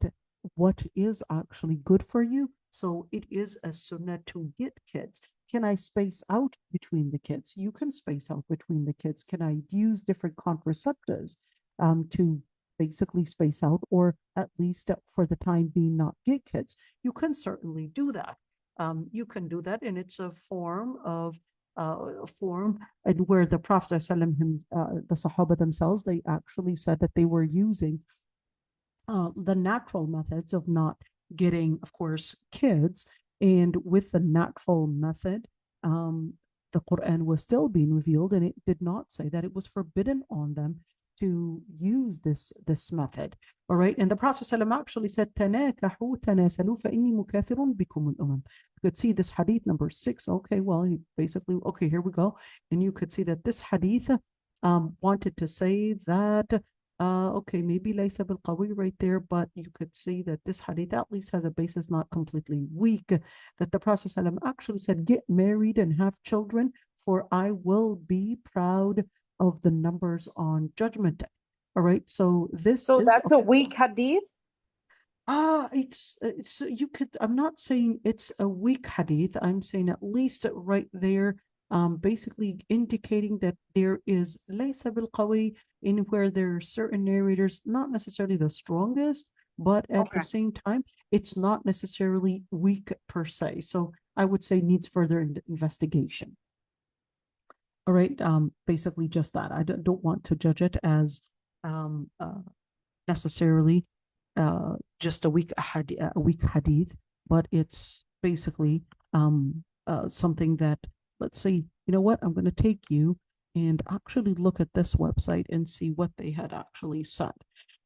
what is actually good for you. So it is a sunnah to get kids. Can I space out between the kids? You can space out between the kids. Can I use different contraceptives to basically space out, or at least for the time being not get kids? You can certainly do that. You can do that, and it's a form and where the Prophet ﷺ, the Sahaba themselves, they actually said that they were using the natural methods of not getting, of course, kids. And with the natural method, the Quran was still being revealed, and it did not say that it was forbidden on them to use this method. All right. And the Prophet ﷺ actually said, "Tanakahu tanasalu fa inni mukathirun bikum al-umam." You could see this hadith number 6. Okay, well, he basically, okay, here we go. And you could see that this hadith wanted to say that okay, maybe laysa bil qawi right there, but you could see that this hadith at least has a basis, not completely weak, that the Prophet ﷺ actually said, "Get married and have children, for I will be proud of the numbers on Judgment Day." All right, so this So is that's a weak hadith? it's you could, I'm not saying it's a weak hadith. I'm saying at least right there, basically indicating that there is laysa bil qawi, in where there are certain narrators, not necessarily the strongest, but at the Okay. same time, it's not necessarily weak per se. So I would say needs further investigation. All right, basically just that. I don't want to judge it as necessarily just a weak hadith, but it's basically something that, let's say, you know what, I'm going to take you and actually look at this website and see what they had actually said.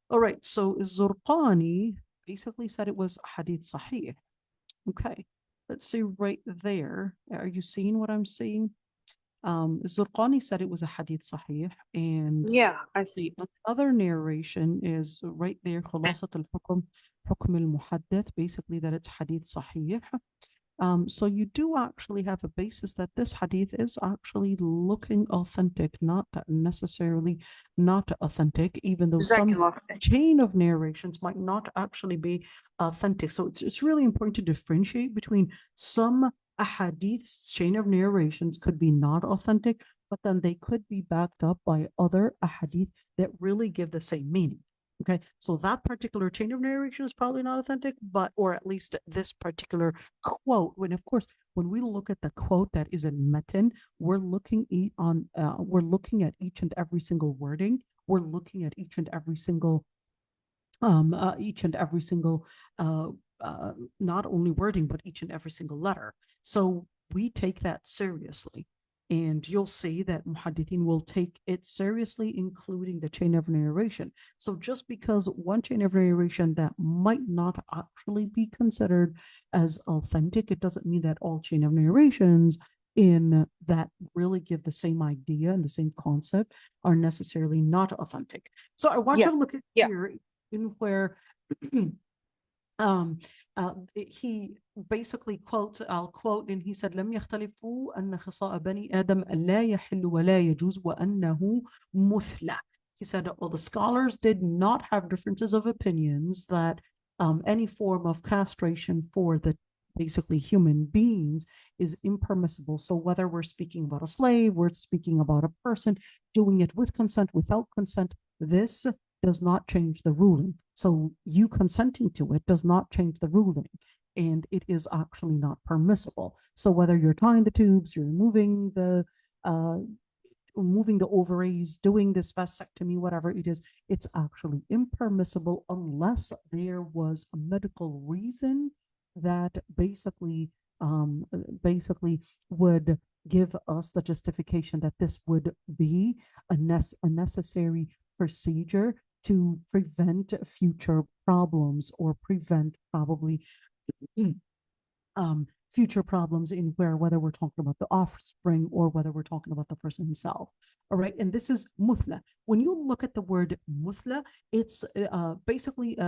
All right, so Zurqani basically said it was hadith sahih. Okay, let's see right there. Are you seeing what I'm seeing? Zurqani said it was a hadith sahih, and Yeah, I see. the other narration is right there, خلاصة الحكم حكم المحدث, basically that it's hadith sahih. So you do actually have a basis that this hadith is actually looking authentic, not necessarily not authentic, even though some chain of narrations might not actually be authentic. So it's really important to differentiate between some ahadith's chain of narrations could be not authentic, but then they could be backed up by other ahadith that really give the same meaning. Okay, so that particular chain of narration is probably not authentic, but, or at least this particular quote, when of course, when we look at the quote that is in Metin, we're looking at each and every single wording. We're looking at each and every single not only wording, but each and every single letter. So we take that seriously. And you'll see that muhaddithin will take it seriously, including the chain of narration. So just because one chain of narration that might not actually be considered as authentic, it doesn't mean that all chain of narrations in that really give the same idea and the same concept are necessarily not authentic. So I want you to look at here in where um, he basically quotes, I'll quote, and he said, لم يختلفوا أن خصاء بني آدم لا يحل ولا يجوز وأنه مثلى. He said, well, the scholars did not have differences of opinions that any form of castration for the basically human beings is impermissible. So whether we're speaking about a slave, we're speaking about a person doing it with consent, without consent, this does not change the ruling. So you consenting to it does not change the ruling, and it is actually not permissible. So whether you're tying the tubes, you're removing the ovaries, doing this vasectomy, whatever it is, it's actually impermissible unless there was a medical reason that basically would give us the justification that this would be a necessary procedure to prevent future problems or prevent probably future problems in whether we're talking about the offspring or whether we're talking about the person himself. All right, and this is muthla. When you look at the word muthla, it's basically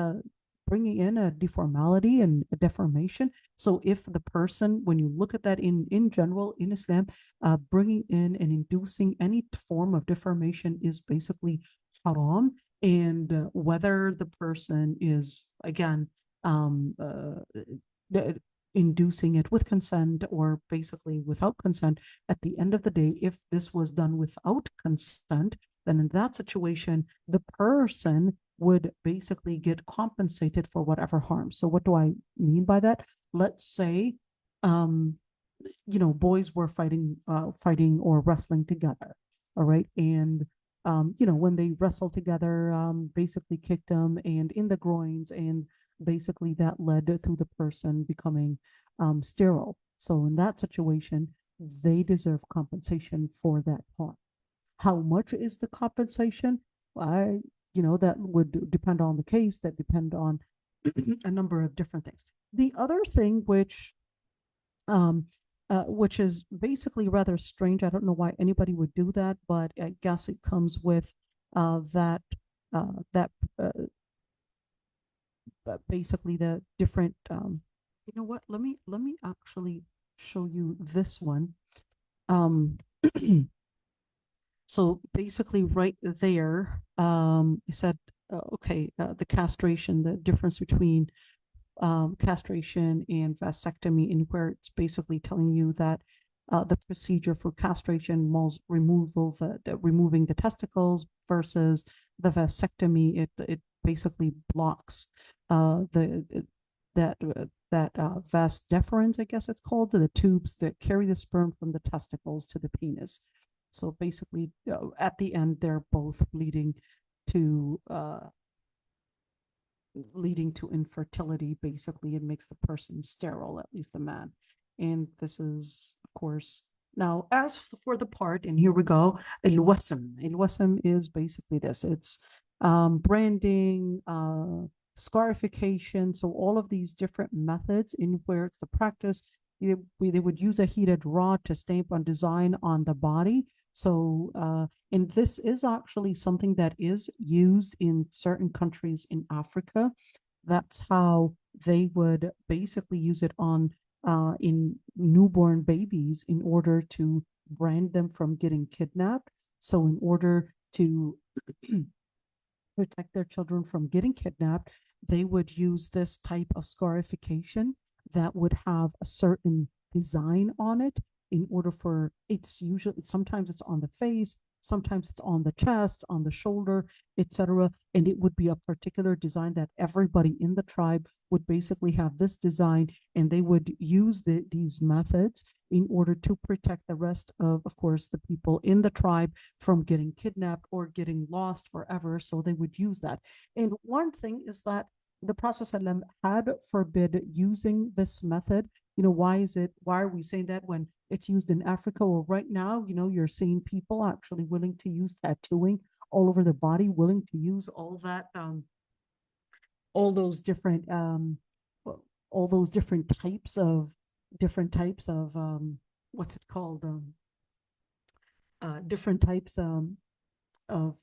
bringing in a deformality and a deformation. So if the person, when you look at that in general in Islam, bringing in and inducing any form of deformation is basically haram. And whether the person is, again, inducing it with consent or basically without consent, at the end of the day, if this was done without consent, then in that situation, the person would basically get compensated for whatever harm. So what do I mean by that? Let's say, boys were fighting or wrestling together. All right. And when they wrestled together, basically kicked them and in the groins, and basically that led to the person becoming sterile. So in that situation, they deserve compensation for that harm. How much is the compensation? That would depend on the case, that depend on a number of different things. The other thing which is basically rather strange, I don't know why anybody would do that, but I guess it comes with that basically the different you know what, let me actually show you this one. So basically right there, you said the castration, the difference between castration and vasectomy, in where it's basically telling you that the procedure for castration was removing the testicles, versus the vasectomy, it basically blocks that vas deferens, I guess it's called, to the tubes that carry the sperm from the testicles to the penis. So basically, at the end, they're both leading to infertility. Basically, it makes the person sterile, at least the man. And this is, of course, now as for the part, and here we go, al-wasm. Al-wasm is basically this. It's branding, scarification. So all of these different methods in where it's the practice, they would use a heated rod to stamp on design on the body. So, and this is actually something that is used in certain countries in Africa. That's how they would basically use it on in newborn babies in order to brand them from getting kidnapped. So in order to protect their children from getting kidnapped, they would use this type of scarification that would have a certain design on it, in order for, it's usually, sometimes it's on the face, sometimes it's on the chest, on the shoulder, etc. And it would be a particular design that everybody in the tribe would basically have this design, and they would use these methods in order to protect the rest of course, the people in the tribe from getting kidnapped or getting lost forever. So they would use that. And one thing is that the Prophet ﷺ had forbid using this method. Why are we saying that when it's used in Africa? Well, right now, you're seeing people actually willing to use tattooing all over their body, willing to use all that, all those different types of what's it called? Different types of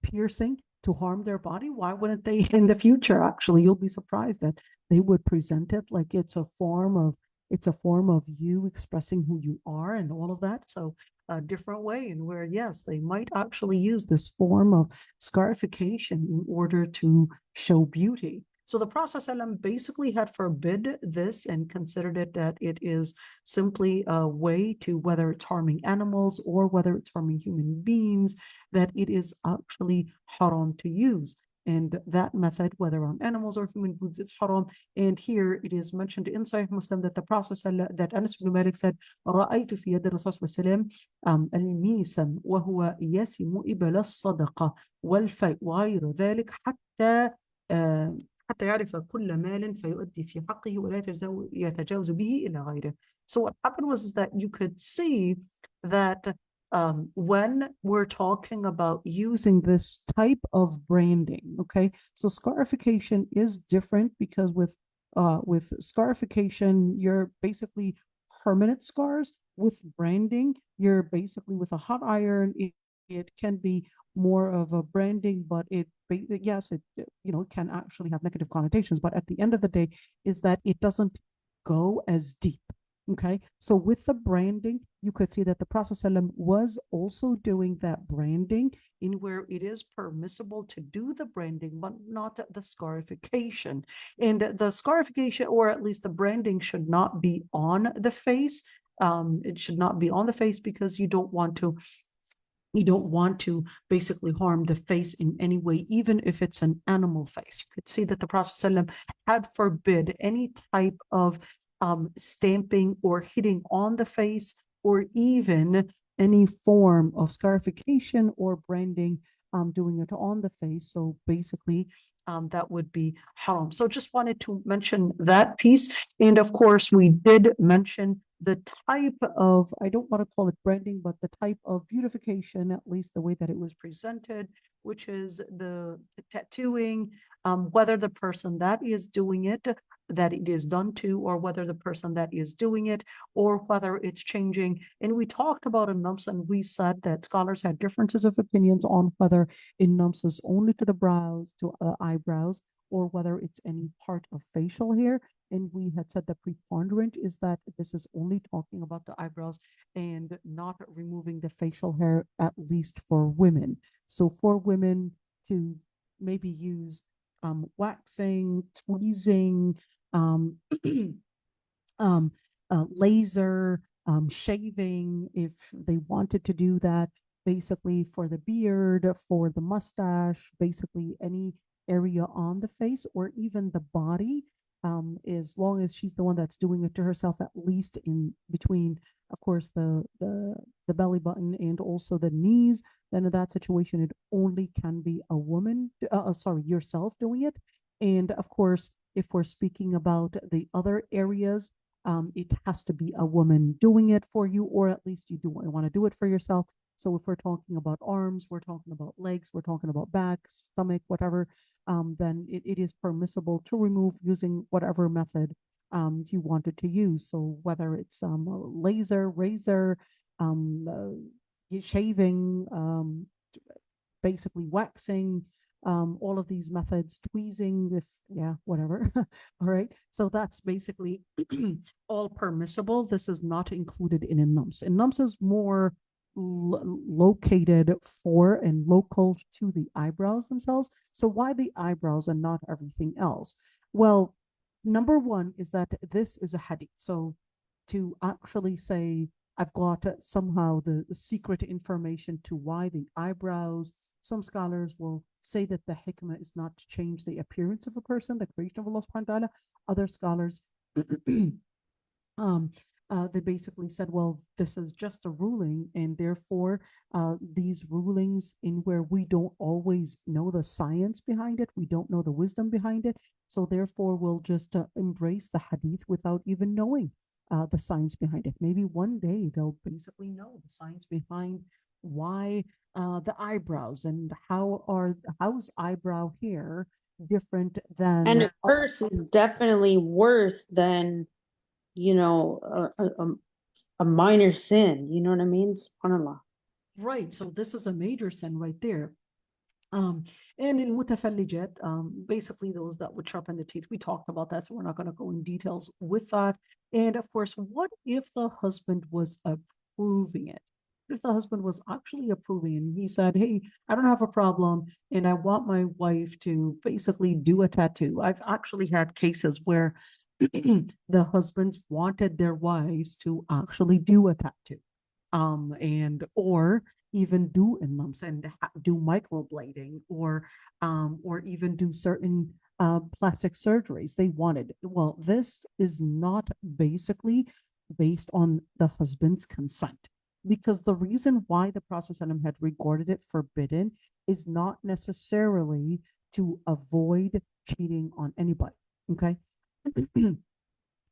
piercing. to harm their body, why wouldn't they in the future? Actually, you'll be surprised that they would present it like it's a form of you expressing who you are and all of that. So a different way, and where yes, they might actually use this form of scarification in order to show beauty. So the Prophet ﷺ basically had forbid this and considered it that it is simply a way to, whether it's harming animals or whether it's harming human beings, that it is actually haram to use. And that method, whether on animals or human foods, it's haram. And here it is mentioned in Sahih Muslim that the Prophet that Anas ibn Malik said, رأيت في يد الرسول صلى الله عليه وسلم الميسم وهو يسم إبل الصدقة والفيء وغير ذلك حتى يعرف كل مال فيؤدي في حقه ولا يتجاوز به إلى غيره. So what happened was that you could see that when we're talking about using this type of branding, okay, so scarification is different because with scarification, you're basically permanent scars. With branding, you're basically with a hot iron. It can be more of a branding, but yes, it can actually have negative connotations. But at the end of the day, is that it doesn't go as deep. Okay, so with the branding, you could see that the Prophet ﷺ was also doing that branding in where it is permissible to do the branding, but not the scarification. And the scarification, or at least the branding, should not be on the face. It should not be on the face because you don't want to basically harm the face in any way, even if it's an animal face. You could see that the Prophet ﷺ had forbid any type of stamping or hitting on the face, or even any form of scarification or branding, doing it on the face. So basically, that would be haram. So just wanted to mention that piece. And of course, we did mention the type of, I don't want to call it branding, but the type of beautification, at least the way that it was presented, which is the tattooing, whether the person that is doing it, that it is done to, or whether the person that is doing it, or whether it's changing. And we talked about in-nums, and we said that scholars had differences of opinions on whether in-nums is only to the brows, to eyebrows, or whether it's any part of facial hair. And we had said the preponderant is that this is only talking about the eyebrows and not removing the facial hair, at least for women. So for women to maybe use waxing, tweezing, laser, shaving, if they wanted to do that, basically for the beard, for the mustache, basically any area on the face or even the body, as long as she's the one that's doing it to herself, at least in between, of course, the belly button and also the knees, then in that situation, it only can be a woman, yourself doing it. And of course, if we're speaking about the other areas, it has to be a woman doing it for you, or at least you do want to do it for yourself. So if we're talking about arms, we're talking about legs, we're talking about back, stomach, whatever, then it is permissible to remove using whatever method you wanted to use. So whether it's laser, razor, shaving, basically waxing, all of these methods, tweezing, whatever. All right. So that's basically all permissible. This is not included in in-nums. In-nums is more located for and local to the eyebrows themselves. So why the eyebrows and not everything else? Well, number one is that this is a hadith. So to actually say, I've got somehow the secret information to why the eyebrows, some scholars will say that the hikmah is not to change the appearance of a person, the creation of Allah subhanahu wa ta'ala. Other scholars they basically said, well, this is just a ruling, and therefore these rulings in where we don't always know the science behind it, we don't know the wisdom behind it, so therefore we'll just embrace the hadith without even knowing the science behind it. Maybe one day they'll basically know the science behind why the eyebrows and how's eyebrow hair different than, and a curse is definitely worse than, you know, a minor sin. You know what I mean? SubhanAllah. right. So this is a major sin right there. Um, and in mutafallijat, basically those that would sharpen the teeth. We talked about that, so we're not going to go in details with that. And of course, what if the husband was approving it? If the husband was actually approving and he said, hey, I don't have a problem and I want my wife to basically do a tattoo. I've actually had cases where the husbands wanted their wives to actually do a tattoo. And or even do imams and do microblading or even do certain plastic surgeries they wanted. Well, this is not basically based on the husband's consent, because the reason why the Prophet ﷺ had regarded it forbidden is not necessarily to avoid cheating on anybody. Okay.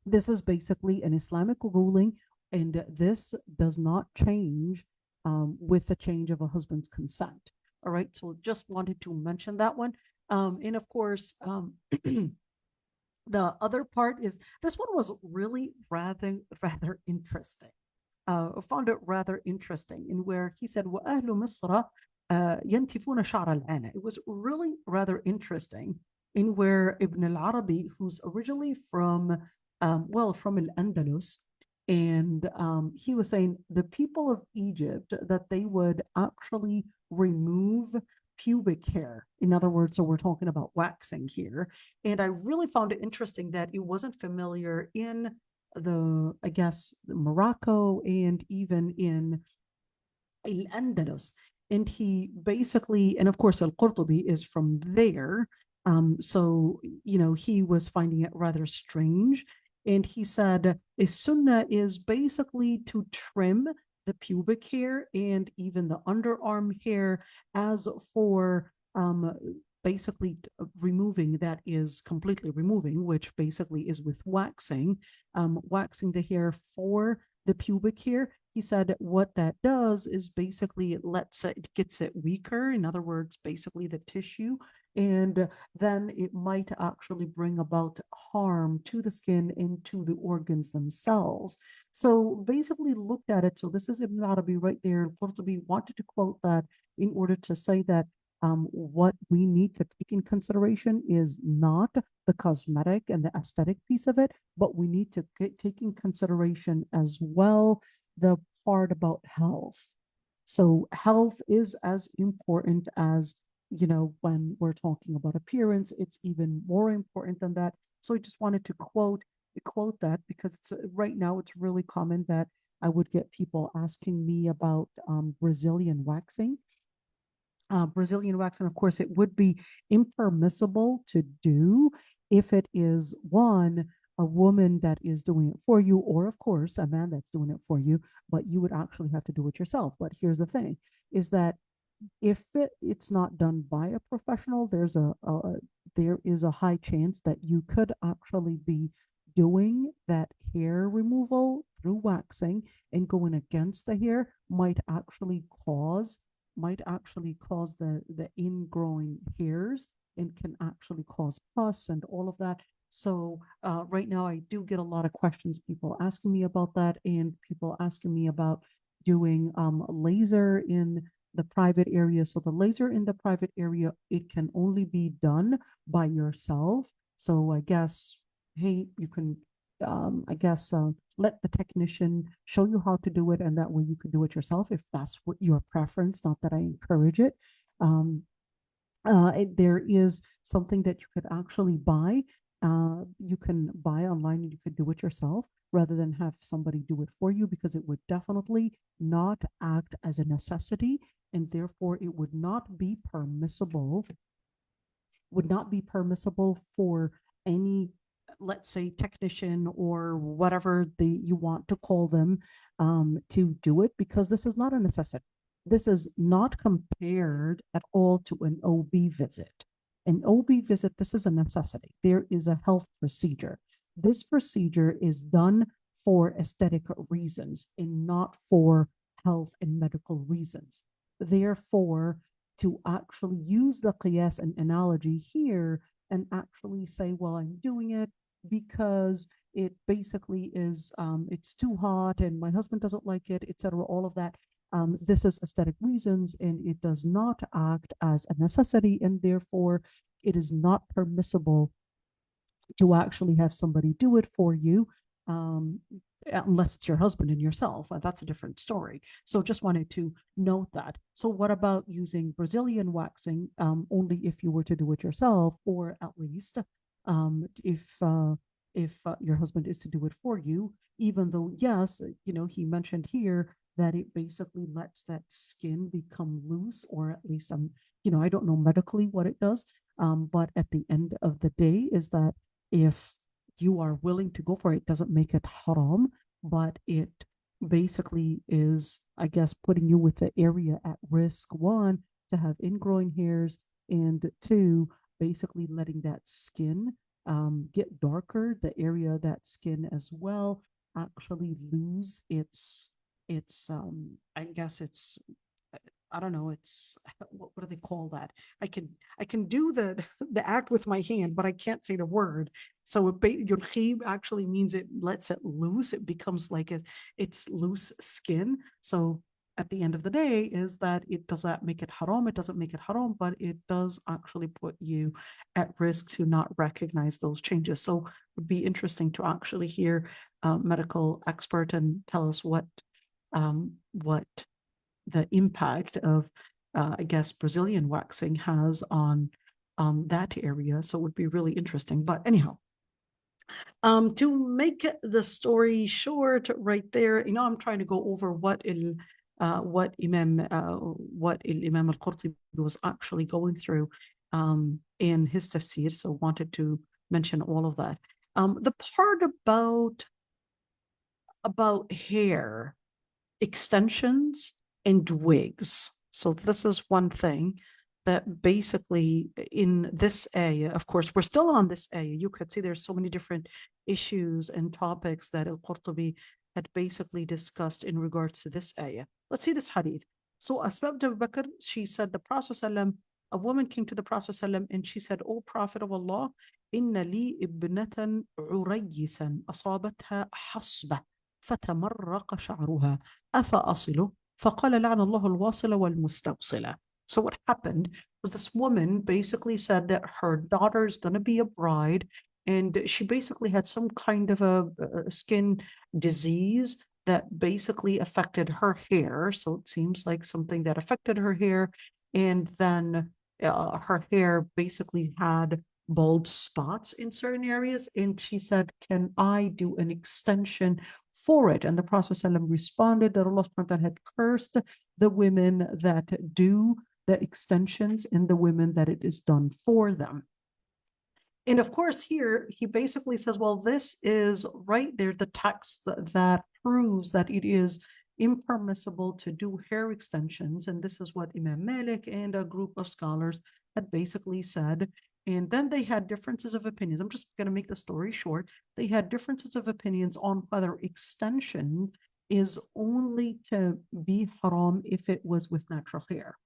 This is basically an Islamic ruling, and this does not change with the change of a husband's consent. All right, so just wanted to mention that one. And of course, the other part is this one was really rather interesting. I found it rather interesting in where he said, وَأَهْلُ مِصْرَ يَنْتِفُونَ شَعْرَ الْعَانَةِ. It was really rather interesting in where Ibn al-Arabi, who's originally from, from Al-Andalus, and he was saying the people of Egypt, that they would actually remove pubic hair. In other words, so we're talking about waxing here. And I really found it interesting that it wasn't familiar in I guess, Morocco and even in Al-Andalus. And he basically, and of course, Al-Qurtubi is from there. So, he was finding it rather strange. And he said, a sunnah is basically to trim the pubic hair and even the underarm hair. As for basically removing, that is completely removing, which basically is with waxing, waxing the hair for the pubic hair. He said what that does is basically it gets it weaker. In other words, basically the tissue, and then it might actually bring about harm to the skin and to the organs themselves. So basically looked at it. So this is Ibn Arabi right there. Qurtubi wanted to quote that in order to say that what we need to take in consideration is not the cosmetic and the aesthetic piece of it, but we need to take in consideration as well the part about health. So health is as important as, when we're talking about appearance, it's even more important than that. So I just wanted to quote that because it's right now it's really common that I would get people asking me about Brazilian waxing. Brazilian waxing, of course, it would be impermissible to do if it is one, a woman that is doing it for you, or of course, a man that's doing it for you, but you would actually have to do it yourself. But here's the thing, is that if it's not done by a professional, there is a high chance that you could actually be doing that hair removal through waxing, and going against the hair might actually cause the ingrowing hairs and can actually cause pus and all of that. So right now I do get a lot of questions, people asking me about that, and people asking me about doing laser in the private area. So the laser in the private area, it can only be done by yourself. So I guess, hey, you can, let the technician show you how to do it, and that way you can do it yourself if that's what your preference. Not that I encourage it. There is something that you could actually buy. You can buy online and you could do it yourself rather than have somebody do it for you, because it would definitely not act as a necessity, and therefore it would not be permissible for any, let's say, technician or whatever you want to call them, to do it, because this is not a necessity. This is not compared at all to an OB visit. An OB visit, this is a necessity. There is a health procedure. This procedure is done for aesthetic reasons and not for health and medical reasons. Therefore, to actually use the qiyas and analogy here and actually say, well, I'm doing it because it basically is, it's too hot and my husband doesn't like it, etc., all of that. this is aesthetic reasons, and it does not act as a necessity, and therefore it is not permissible to actually have somebody do it for you, um, unless it's your husband and yourself. That's a different story. So just wanted to note that. So what about using Brazilian waxing, only if you were to do it yourself, or at least if your husband is to do it for you, even though, yes, he mentioned here that it basically lets that skin become loose, or at least I don't know medically what it does. But at the end of the day is that if you are willing to go for it, it doesn't make it haram, but it basically is, I guess, putting you with the area at risk, one, to have ingrowing hairs, and two, basically letting that skin get darker, the area of that skin as well, actually lose its I guess it's, I don't know, it's what do they call that? I can do the the act with my hand, but I can't say the word. So yurkhib actually means it lets it loose. It becomes like it's loose skin. So at the end of the day is that it does not make it haram. It doesn't make it haram, but it does actually put you at risk to not recognize those changes. So it would be interesting to actually hear a medical expert and tell us what the impact of, I guess, Brazilian waxing has on that area. So it would be really interesting. But anyhow, to make the story short, right there, I'm trying to go over what Imam al-Qurtubi was actually going through in his tafsir. So wanted to mention all of that. The part about hair extensions and wigs. So this is one thing that basically in this area, of course, we're still on this area. You could see there's so many different issues and topics that al-Qurtubi had basically discussed in regards to this area. Let's see this hadith. So Asma bint Abu Bakr, she said, the Prophet ﷺ, a woman came to the Prophet ﷺ and she said, O Prophet of Allah, inna li ibnatan urayyisan asabatha hasbah فتمرق شعرها أفأصله فقال لعن الله الواصل والمستوصلة. So what happened was this woman basically said that her daughter's going to be a bride, and she basically had some kind of a skin disease that basically affected her hair. So it seems like something that affected her hair, and then her hair basically had bald spots in certain areas, and she said, can I do an extension for it? And the Prophet ﷺ responded that Allah subhanahu wa ta'ala had cursed the women that do the extensions and the women that it is done for them. And of course, here he basically says, well, this is right there, the text that proves that it is impermissible to do hair extensions. And this is what Imam Malik and a group of scholars had basically said. And then they had differences of opinions. I'm just going to make the story short. They had differences of opinions on whether extension is only to be haram if it was with natural hair,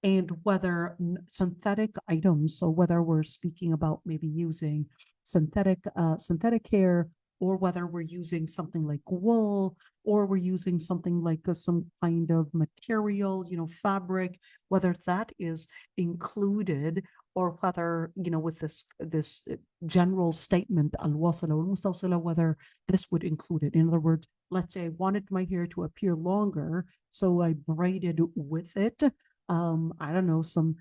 and whether synthetic items, so whether we're speaking about maybe using synthetic hair, or whether we're using something like wool, or we're using something like some kind of material, fabric, whether that is included, or whether, with this general statement, al-wasila wal-mustawsila, whether this would include it. In other words, let's say I wanted my hair to appear longer, so I braided with it, I don't know, some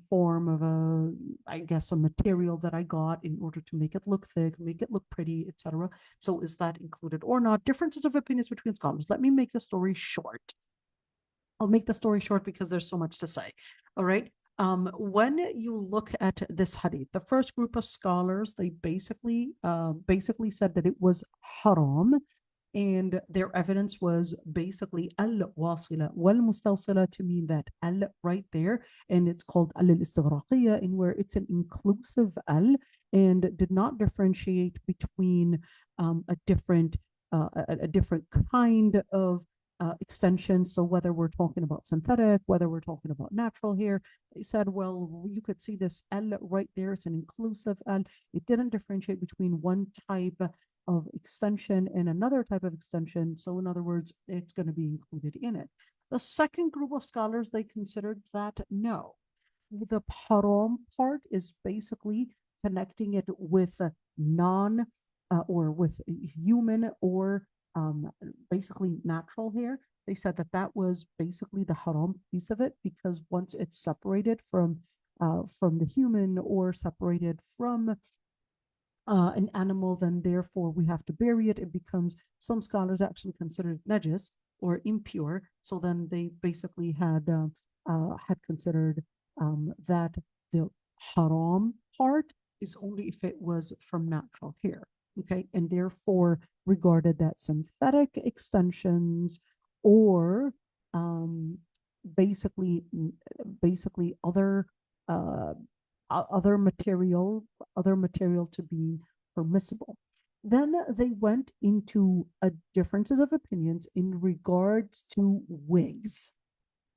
form of I guess, a material that I got in order to make it look thick, make it look pretty, etc. So is that included or not? Differences of opinions between scholars. Let me make the story short. I'll make the story short because there's so much to say. All right. When you look at this hadith, the first group of scholars, they basically said that it was haram, and their evidence was basically al-wasila wal-mustawsila, to mean that al right there, and it's called al-istighraqiyya, in where it's an inclusive al, and did not differentiate between a different kind of extension. So whether we're talking about synthetic, whether we're talking about natural hair, they said, well, you could see this al right there. It's an inclusive al. It didn't differentiate between one type of extension and another type of extension. So in other words, it's going to be included in it. The second group of scholars, they considered that no, the haram part is basically connecting it with non or with human or basically natural hair. They said that that was basically the haram piece of it, because once it's separated from the human or separated from an animal, then therefore we have to bury it. It becomes, some scholars actually consider it najis or impure. So then they basically had considered that the haram part is only if it was from natural hair. Okay, and therefore regarded that synthetic extensions or basically other other material to be permissible. Then they went into differences of opinions in regards to wigs.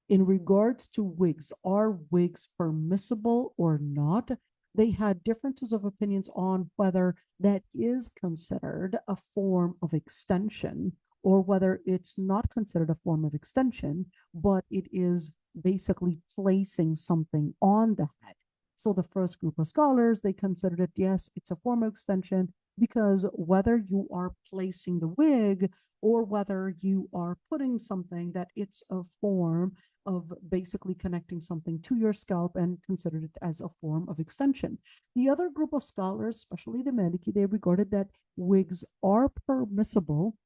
In regards to wigs, are wigs permissible or not? They had differences of opinions on whether that is considered a form of extension or whether it's not considered a form of extension, but it is basically placing something on the head. So the first group of scholars, they considered it, yes, it's a form of extension, because whether you are placing the wig or whether you are putting something, that it's a form of basically connecting something to your scalp and considered it as a form of extension. The other group of scholars, especially the Maliki, they regarded that wigs are permissible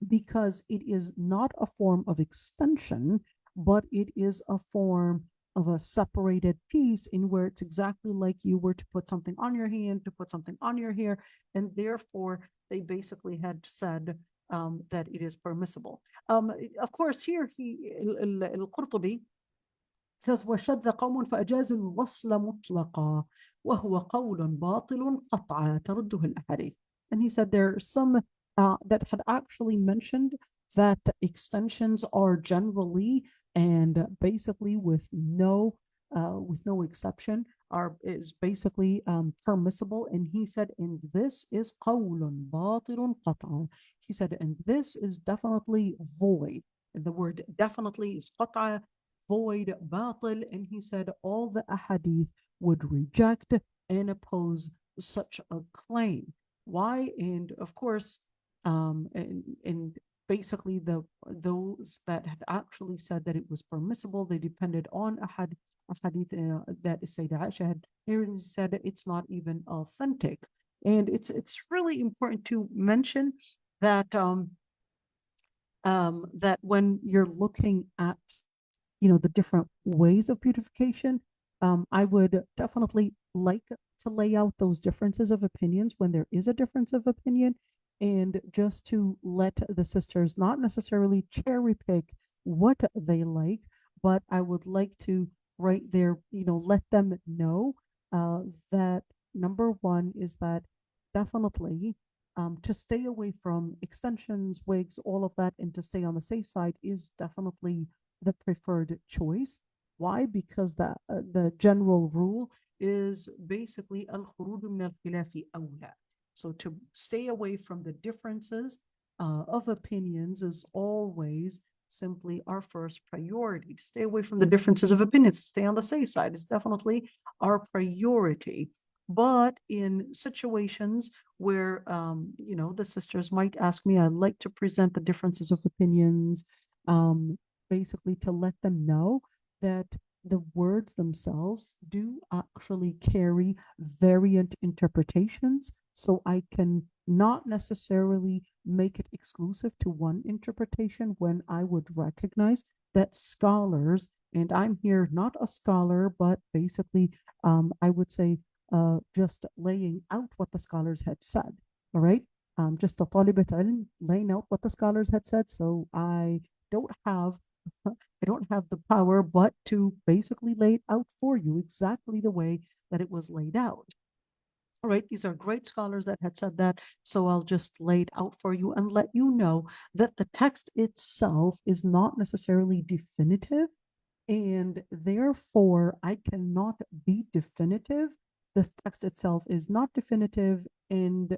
because it is not a form of extension, but it is a form of a separated piece in where it's exactly like you were to put something on your hand, to put something on your hair, and therefore they basically had said that it is permissible. Of course, here القرطبي says وشذ قوم فأجازوا الوصل مطلقا وهو قول باطل قطعا ترده الأحاديث. And he said there are some that had actually mentioned that extensions are generally and basically with no exception is basically permissible. And he said, and this is qawlun batilun qat'a. He said, and this is definitely void. And the word definitely is qat'a, void, batil. And he said all the ahadith would reject and oppose such a claim. Why? And of course, and basically those that had actually said that it was permissible, they depended on a hadith that Sayyidah Aysha had said that it's not even authentic. And it's really important to mention that that when you're looking at the different ways of beautification, I would definitely like to lay out those differences of opinions when there is a difference of opinion, and just to let the sisters not necessarily cherry pick what they like, but I would like to right there, let them know that number one is that definitely to stay away from extensions, wigs, all of that, and to stay on the safe side is definitely the preferred choice. Why? Because the general rule is basically al-khuruj min al-khilafi awla. So to stay away from the differences of opinions is always simply our first priority. To stay away from the differences of opinions, to stay on the safe side is definitely our priority. But in situations where, the sisters might ask me, I'd like to present the differences of opinions, basically to let them know that the words themselves do actually carry variant interpretations. So I can not necessarily make it exclusive to one interpretation when I would recognize that scholars, and I'm here not a scholar, but basically I would say just laying out what the scholars had said. All right. Just a talibat ilm, laying out what the scholars had said. So I don't have the power but to basically lay it out for you exactly the way that it was laid out. All right, these are great scholars that had said that, so I'll just lay it out for you and let you know that the text itself is not necessarily definitive, and therefore I cannot be definitive. This text itself is not definitive, and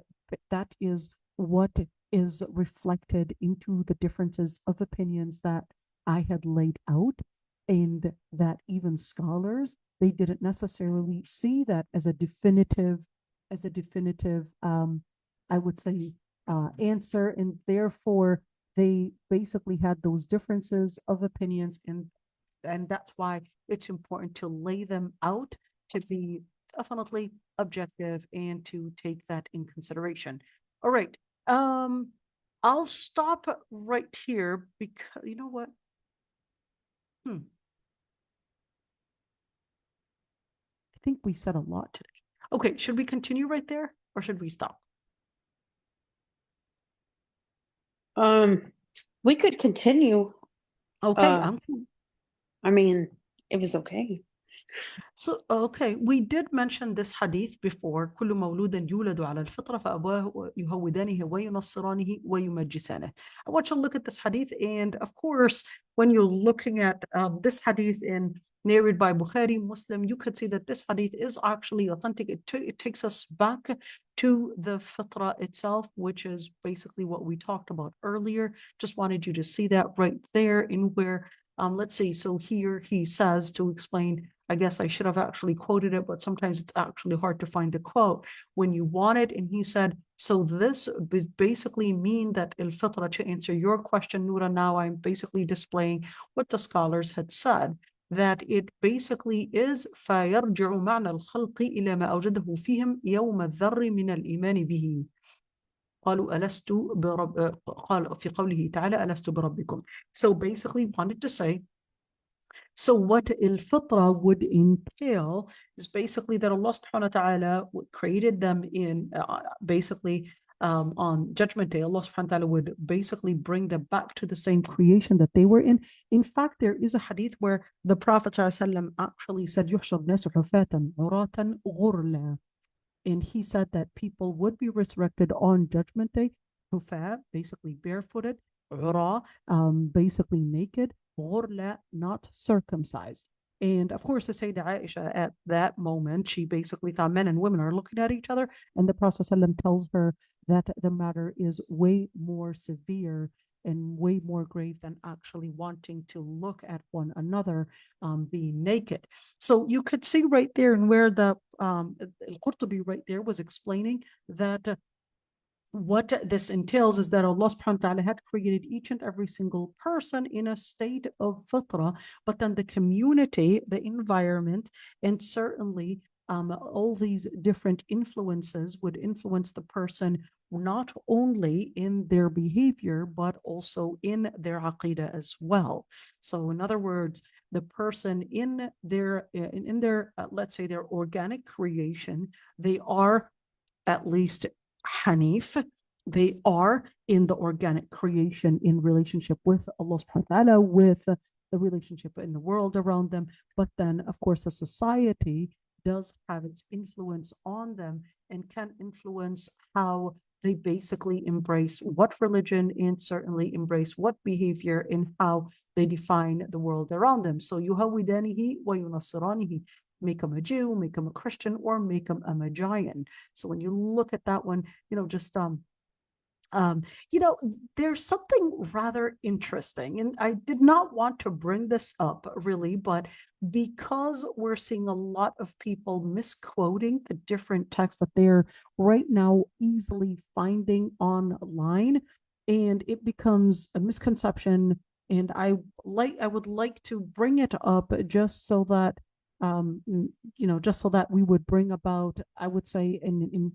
that is what is reflected into the differences of opinions that I had laid out, and that even scholars, they didn't necessarily see that as a definitive, I would say, answer, and therefore they basically had those differences of opinions, and that's why it's important to lay them out, to be definitely objective and to take that in consideration. All right. I'll stop right here because you know what? I think we said a lot today. Okay, should we continue right there or should we stop? We could continue. Okay, I mean, it was okay. So, okay, we did mention this hadith before. كل مولود يولد على الفطرة فأبواه يهودانه وينصرانه ويمجسانه. I want you to look at this hadith, and of course, when you're looking at this hadith in narrated by Bukhari, Muslim, you could see that this hadith is actually authentic. It takes us back to the fitra itself, which is basically what we talked about earlier. Just wanted you to see that right there in where, let's see, so here he says to explain, I guess I should have actually quoted it, but sometimes it's actually hard to find the quote when you want it. And he said, so this would basically mean that al-fitra, to answer your question, Noura, now I'm basically displaying what the scholars had said, that it basically is فيرجع معنى الخلق إلى ما أوجده فيهم يوم الذر من الإيمان به. قالوا ألست برب قال في قوله تعالى ألست بربكم. So basically wanted to say, so what al-fitra would entail is basically that Allah subhanahu wa ta'ala created them in basically on Judgment Day. Allah subhanahu wa ta'ala would basically bring them back to the same creation that they were in. In fact, there is a hadith where the Prophet actually said, يُحْشَرْ النَّاسُ حُفَاةً عُرَاةً غُرْلًا. And he said that people would be resurrected on Judgment Day, hufat, basically barefooted, ura, basically naked, ghurla, not circumcised. And of course, the Sayyidah Aysha at that moment, she basically thought men and women are looking at each other, and the Prophet ﷺ tells her that the matter is way more severe and way more grave than actually wanting to look at one another being naked. So you could see right there, and where the Al-Qurtubi right there was explaining that what this entails is that Allah subhanahu wa ta'ala had created each and every single person in a state of fitra, but then the community, the environment, and certainly all these different influences would influence the person not only in their behavior, but also in their aqidah as well. So in other words, the person in their let's say their organic creation, they are at least Hanif, they are in the organic creation in relationship with Allah subhanahu wa ta'ala, with the relationship in the world around them. But then, of course, the society does have its influence on them and can influence how they basically embrace what religion and certainly embrace what behavior and how they define the world around them. So, yuhawidanihi wa yunasiranihi. Make them a Jew, make them a Christian, or make them a Magian. So when you look at that one, just there's something rather interesting, and I did not want to bring this up really, but because we're seeing a lot of people misquoting the different texts that they're right now easily finding online, and it becomes a misconception. And I would like to bring it up just so that just so that we would bring about, I would say, in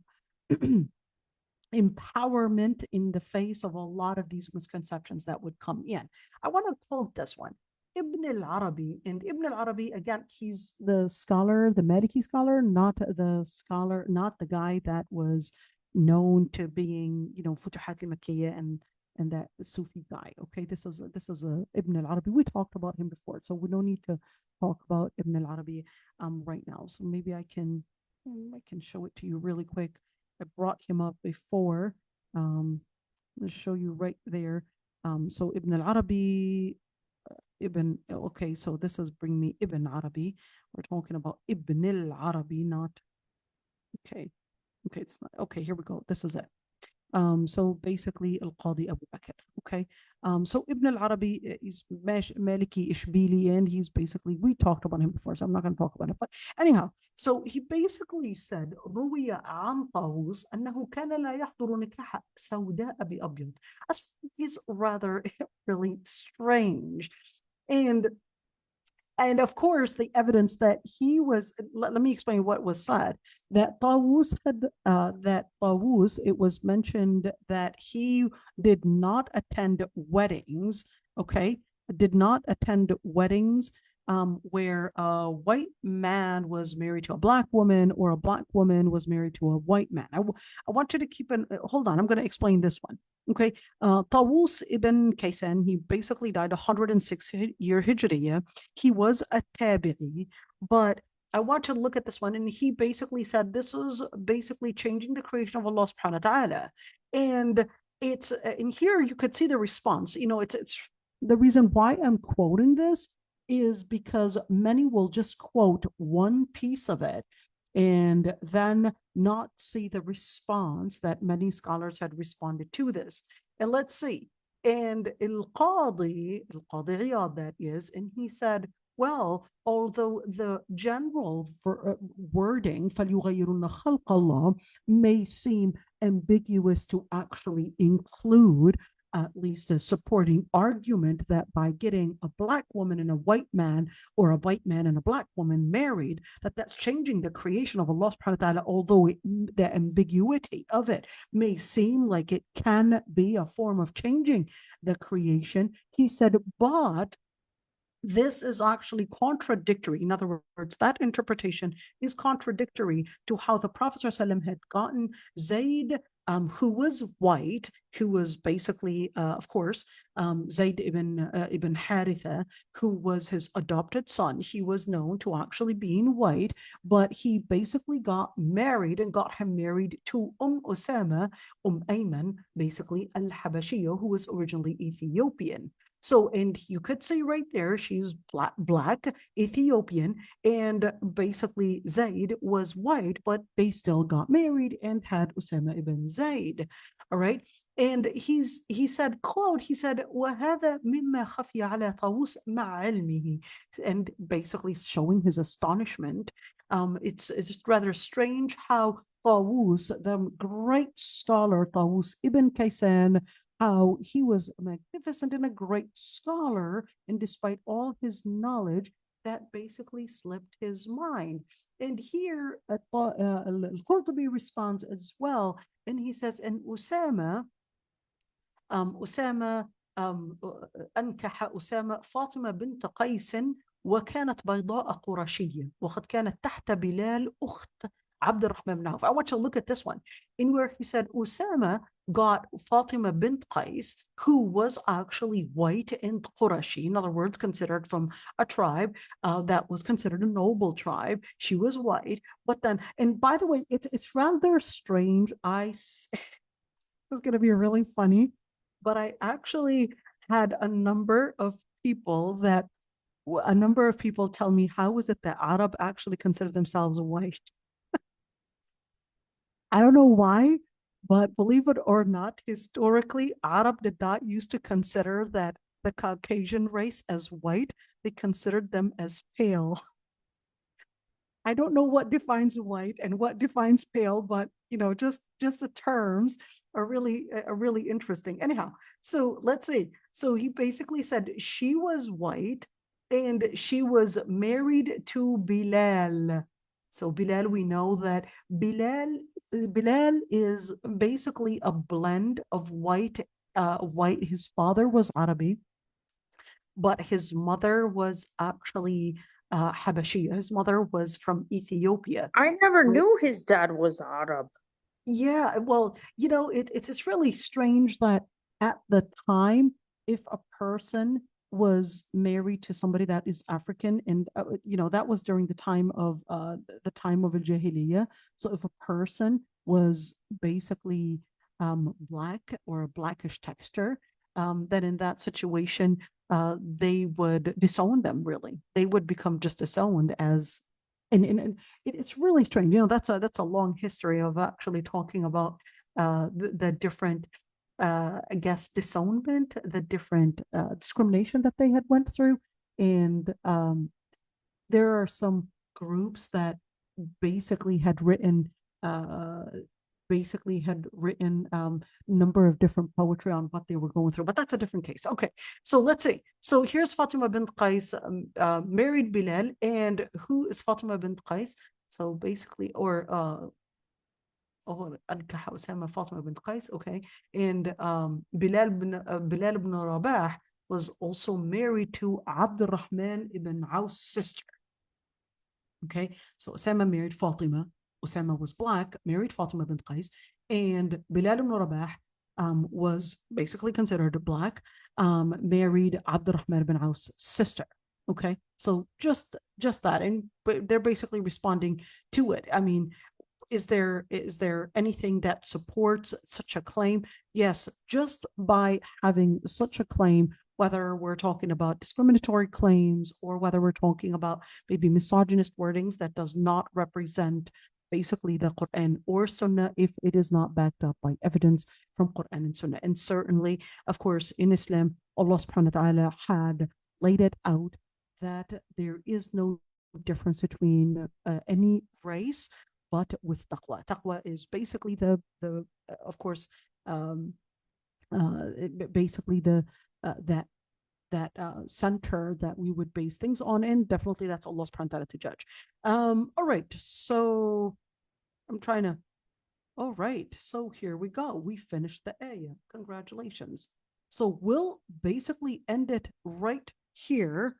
empowerment in the face of a lot of these misconceptions that would come in. I want to quote this one, Ibn al-Arabi. And Ibn al-Arabi, again, he's the scholar, the Maliki scholar, not the guy that was known to being, Futuhat al-Makkiyah and that Sufi guy. Okay, this is a Ibn al-Arabi. We talked about him before, so we don't need to talk about Ibn al-Arabi right now. So maybe I can show it to you really quick. I brought him up before. Let's show you right there. So Ibn al-Arabi, okay, so this is bring me Ibn Arabi. We're talking about Ibn al-Arabi, not, okay, it's not, okay, here we go. This is it. So basically, Al-Qadi Abu Bakr. Okay. So Ibn al-Arabi is Maliki Ishbili, and he's basically, we talked about him before, so I'm not going to talk about it. But anyhow, so he basically said, روي عن طاووس أنه كان لا يحضر نكاح سوداء بأبيض. As is rather really strange. And of course, the evidence that he was, let me explain what was said, that Tawus it was mentioned that he did not attend weddings, okay, did not attend weddings where a white man was married to a black woman or a black woman was married to a white man. I want you to keep hold on, I'm going to explain this one. Okay, Tawus ibn Kaysan, he basically died 106 year Hijriya. He was a tabi'i, but I want to look at this one, and he basically said this was basically changing the creation of Allah subhanahu wa ta'ala. And it's in here you could see the response. You know, it's the reason why I'm quoting this is because many will just quote one piece of it and then not see the response that many scholars had responded to this. And let's see. And Al-Qadi Iyad, that is, and he said, well, although the general wording فَلْيُغَيِّرُنَّ خَلْقَ اللَّهِ may seem ambiguous to actually include at least a supporting argument that by getting a black woman and a white man, or a white man and a black woman married, that's changing the creation of Allah subhanahu wa ta'ala, although the ambiguity of it may seem like it can be a form of changing the creation. He said, but this is actually contradictory. In other words, that interpretation is contradictory to how the Prophet ﷺ had gotten Zayd, who was white, who was basically, of course, Zayd ibn Haritha, who was his adopted son. He was known to actually being white, but he basically got married and got him married to Usama, Ayman, basically al-Habashiyya, who was originally Ethiopian. So, and you could say right there, she's black, Ethiopian, and basically Zayd was white, but they still got married and had Usama ibn Zayd. All right. And he said, quote, he said, وَهَذَا مِمَّا خَفِيَ عَلَى طَاوُوسٍ مَعَ عِلْمِهِ, and basically showing his astonishment. It's rather strange how Tawus, the great scholar Tawus ibn Kaysan, how he was magnificent and a great scholar, and despite all his knowledge, that basically slipped his mind. And here Al-Qurtubi responds as well, and he says, and Usama أنكح أسامة فاطمة بنت قيس وكانت بيضاء قرشية وقد كانت تحت بلال أخت عبد الرحمن بن عوف. I want you to look at this one, in where he said Usama got Fatima bint Qais, who was actually white and Qurashi, in other words, considered from a tribe that was considered a noble tribe. She was white, but then, and by the way, it's rather strange. This is going to be really funny, but I actually had a number of people tell me, how is it that Arab actually consider themselves white? I don't know why, but believe it or not, historically, Arab did not used to consider that the Caucasian race as white. They considered them as pale. I don't know what defines white and what defines pale, but you know, just the terms are really interesting. Anyhow, so let's see. So he basically said she was white and she was married to Bilal. So Bilal, we know that Bilal is basically a blend of white. His father was Arabi, but his mother was actually Habashi. His mother was from Ethiopia. I never knew his dad was Arab. Yeah, well, you know, it's really strange that at the time, if a person was married to somebody that is African, and you know, that was during the time of a Jahiliyyah. So if a person was basically black or a blackish texture, then in that situation, they would disown them. Really, they would become just disowned as. And it's really strange, you know. That's a long history of actually talking about the different, I guess, disownment, the different discrimination that they had went through. And there are some groups that basically had written number of different poetry on what they were going through, but that's a different case. Okay, so let's see. So here's Fatima bint Qais married Bilal, and who is Fatima bint Qais? So basically, or أنكح أسامة Fatima bint Qais, okay, and Bilal ibn Rabah was also married to Abd al-Rahman ibn Awf's sister. Okay, so Osama married Fatima. Osama was black, married Fatima bint Qais, and Bilal ibn Rabah was basically considered black, married Abdurrahman ibn Awf's sister. Okay, so just that, and they're basically responding to it. I mean, is there anything that supports such a claim? Yes, just by having such a claim, whether we're talking about discriminatory claims or whether we're talking about maybe misogynist wordings that does not represent basically the Quran or Sunnah, if it is not backed up by evidence from Quran and Sunnah. And certainly, of course, in Islam, Allah subhanahu wa ta'ala had laid it out that there is no difference between any race, but with taqwa. Taqwa is basically the of course, basically that center that we would base things on, and definitely that's Allah subhanahu wa ta'ala to judge. All right, so I'm trying to, all right, so here we go. We finished the ayah. Congratulations. So we'll basically end it right here,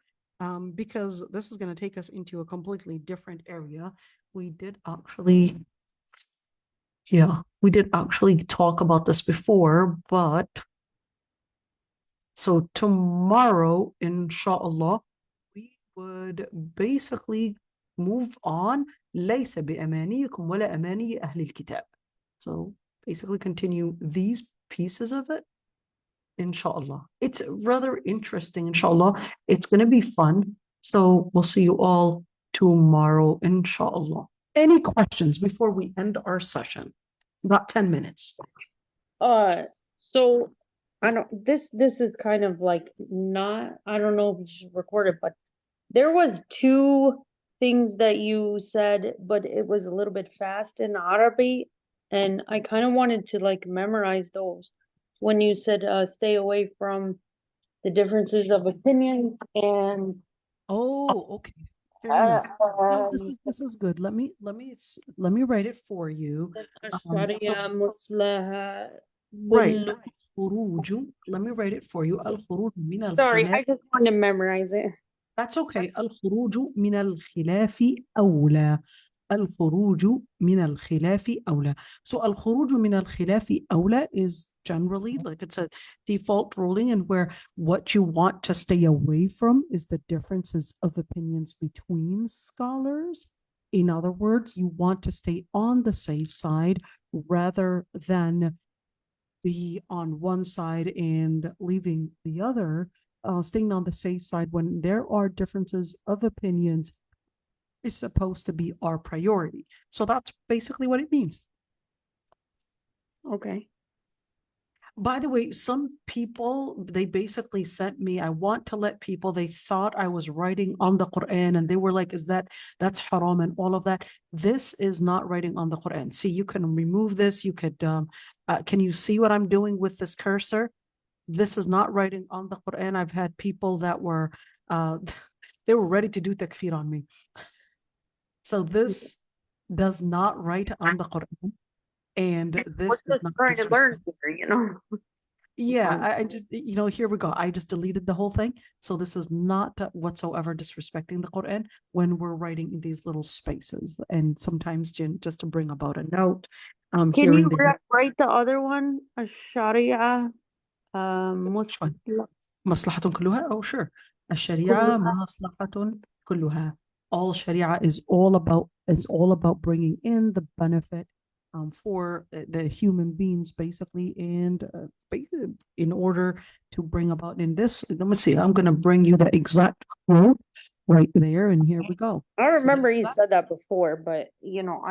because this is going to take us into a completely different area. We did actually talk about this before, but so tomorrow, inshallah, we would basically move on. ليس بأمانيكم ولا أماني أهل الكتاب. So basically continue these pieces of it, inshallah. It's rather interesting, inshallah. It's going to be fun. So we'll see you all tomorrow, inshallah. Any questions before we end our session? About 10 minutes. So I don't, this is kind of like not, I don't know if you should record it, but there was two things that you said, but it was a little bit fast in Arabic, and I kind of wanted to like memorize those. When you said stay away from the differences of opinion, and oh, okay, fair enough. So this is good. Let me write it for you. Right. Let me write it for you. Sorry, I just wanted to memorize it. That's okay. الخروج من الخلاف أولى. الخروج من الخلاف أولى. So الخروج من الخلاف أولى is generally like it's a default ruling, and where what you want to stay away from is the differences of opinions between scholars. In other words, you want to stay on the safe side rather than be on one side and leaving the other. Staying on the safe side when there are differences of opinions is supposed to be our priority. So that's basically what it means. Okay. By the way, some people, they basically sent me, I want to let people, they thought I was writing on the Quran, and they were like, that's haram and all of that. This is not writing on the Quran. See, you can remove this. You could, can you see what I'm doing with this cursor? This is not writing on the Quran. I've had people that were, they were ready to do takfir on me. So this does not write on the Quran. And this is not trying to learn here, you know. Yeah, I just, here we go. I just deleted the whole thing. So this is not whatsoever disrespecting the Quran when we're writing in these little spaces. And sometimes just to bring about a note. Can you write the other one? A Sharia. مصلحة كلها. Oh, sure. الشريعة مصلحة كلها. All Sharia is all about bringing in the benefit for the human beings, basically, and in order to bring about in this. Let me see. I'm going to bring you the exact quote right there, and here we go. I So remember you that- said that before, but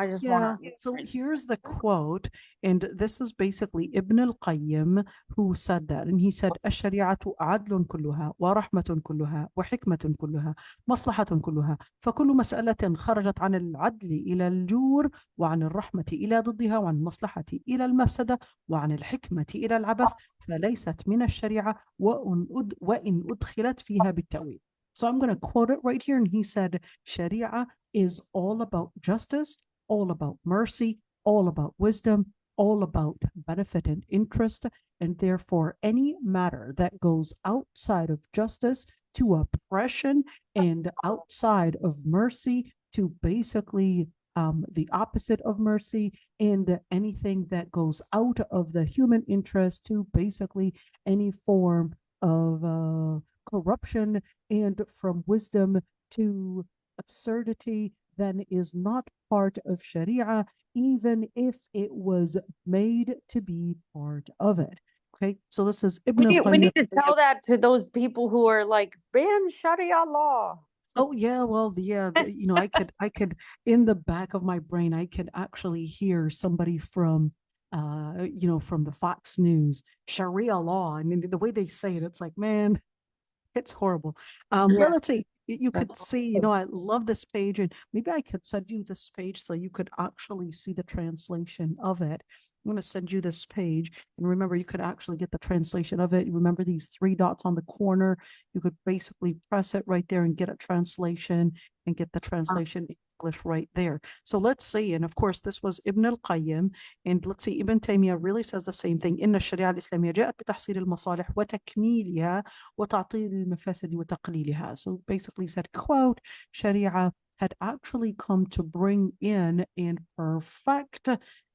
I just yeah, want to. so here's the quote, and this is basically Ibn al-Qayyim who said that, and he said الشريعة عدل كلها ورحمة كلها وحكمة كلها مصلحة كلها فكل مسألة خرجت عن العدل إلى الجور وعن الرحمة إلى ضدها وعن المصلحة إلى المفسدة وعن الحكمة إلى العبث فليست من الشريعة وإن أدخلت فيها بالتأويل. So I'm going to quote it right here, and he said Sharia is all about justice, all about mercy, all about wisdom, all about benefit and interest, and therefore any matter that goes outside of justice to oppression and outside of mercy to basically the opposite of mercy, and anything that goes out of the human interest to basically any form of corruption and from wisdom to absurdity, then is not part of Sharia, even if it was made to be part of it. Okay, so this is Ibn We need al-Qayyim. to tell that to those people who are like, ban Sharia law. Oh yeah, well, yeah, I could in the back of my brain, I could actually hear somebody from from the Fox News, Sharia law. I mean, the way they say it, it's like, man, it's horrible. But Yeah. let's see. You could see, I love this page, and maybe I could send you this page so you could actually see the translation of it. I'm going to send you this page, and remember, you could actually get the translation of it. You remember these three dots on the corner. You could basically press it right there and get a translation and get the translation in English right there. So let's see. And of course, this was Ibn al-Qayyim, and let's see, Ibn Taymiyyah really says the same thing. إن الشريعة الإسلامية جاءت بتحصيل المصالح وتكميلها وتعطيل المفاسد وتقليلها. So basically said, quote, Sharia had actually come to bring in and perfect,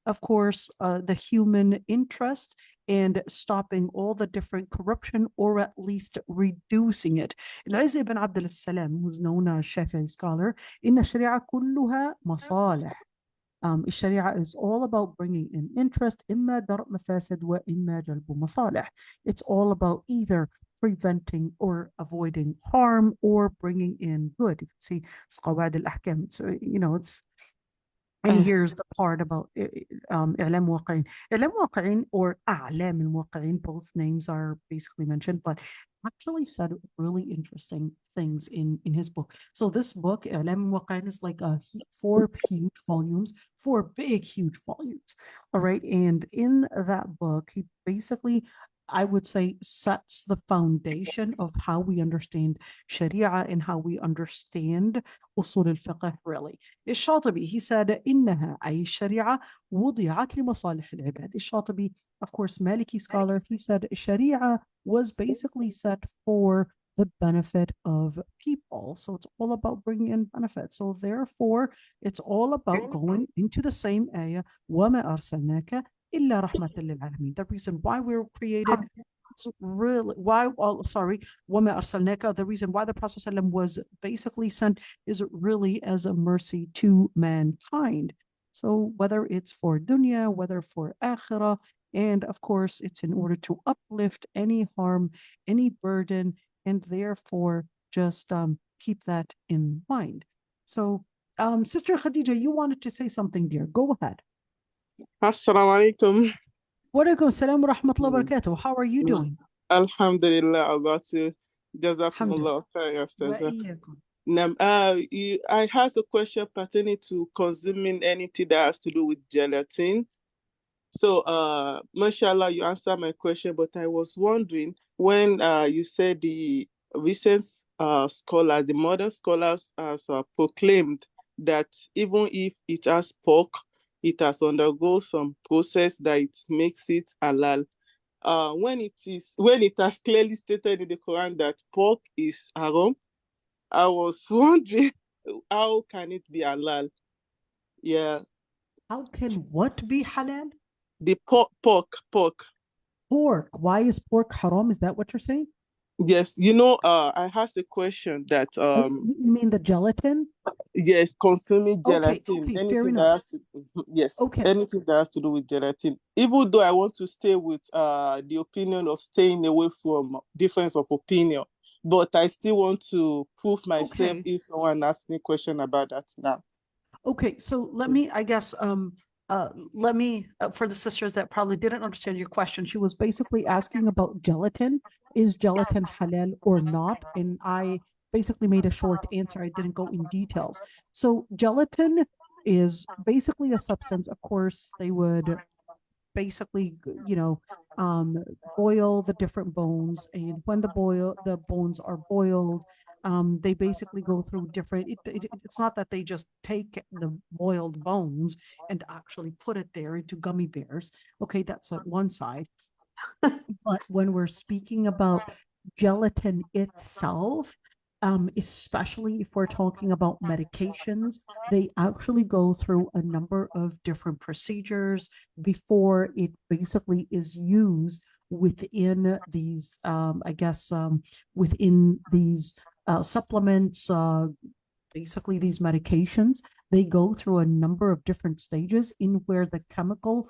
of course, the human interest and stopping all the different corruption, or at least reducing it. العز ibn Abd al-Salam, who's known as Shafi'i scholar, إن الشريعة كلها مصالح. الشريعة is all about bringing in interest, إما درء مفاسد وإما جلب مصالح. It's all about either preventing or avoiding harm or bringing in good. You can see it's قواعد الأحكام. So, it's, and here's the part about إعلام موقعين. إعلام موقعين or أعلام الموقعين, both names are basically mentioned, but actually said really interesting things in his book. So this book, إعلام الموقعين, is like 4 huge volumes, 4 big, huge volumes. All right. And in that book, he basically, I would say, sets the foundation of how we understand Sharia and how we understand أصول الفقه really. الشاطبي, he said إنها أي الشريعة وضعت لمصالح العباد. الشاطبي, of course, Maliki scholar, he said Sharia was basically set for the benefit of people. So it's all about bringing in benefits. So therefore, it's all about going into the same ayah, وَمَا أَرْسَلْنَاكَ إِلَّا رَحْمَةً لِلْعَالَمِينَ. The reason why we were created, really, وَمَا أَرْسَلْنَاكَ, the reason why the Prophet ﷺ was basically sent is really as a mercy to mankind. So whether it's for dunya, whether for akhirah, and of course, it's in order to uplift any harm, any burden, and therefore just keep that in mind. So, Sister Khadija, you wanted to say something, dear. Go ahead. Assalamu alaikum. Wa alaikum salam wa rahmatullahi wa barakatuh. How are you doing? Alhamdulillah, about to. Jazakumullah khair, Ustazah. I have a question pertaining to consuming anything that has to do with gelatin. So, mashallah, you answered my question, but I was wondering when you said the recent scholars, the modern scholars, has proclaimed that even if it has pork, it has undergone some process that it makes it halal. When it has clearly stated in the Quran that pork is haram, I was wondering how can it be halal? Yeah. How can what be halal? The pork. Pork. Why is pork haram? Is that what you're saying? Yes, I asked a question that You mean the gelatin? yes, consuming gelatin, Okay, fair anything that enough. has to yes, Okay. anything that has to do with gelatin. Even though I want to stay with the opinion of staying away from difference of opinion, but I still want to prove myself Okay. if someone asks me a question about that now. Okay, so let me, I guess, let me, for the sisters that probably didn't understand your question, she was basically asking about gelatin. Is gelatin halal or not? And I basically made a short answer. I didn't go in details. So gelatin is basically a substance. Of course, they would basically, boil the different bones, and when the bones are boiled, they basically go through different, it's not that they just take the boiled bones and actually put it there into gummy bears. Okay, that's one side. But when we're speaking about gelatin itself, especially if we're talking about medications, they actually go through a number of different procedures before it basically is used within these, within these supplements, basically these medications. They go through a number of different stages in where the chemical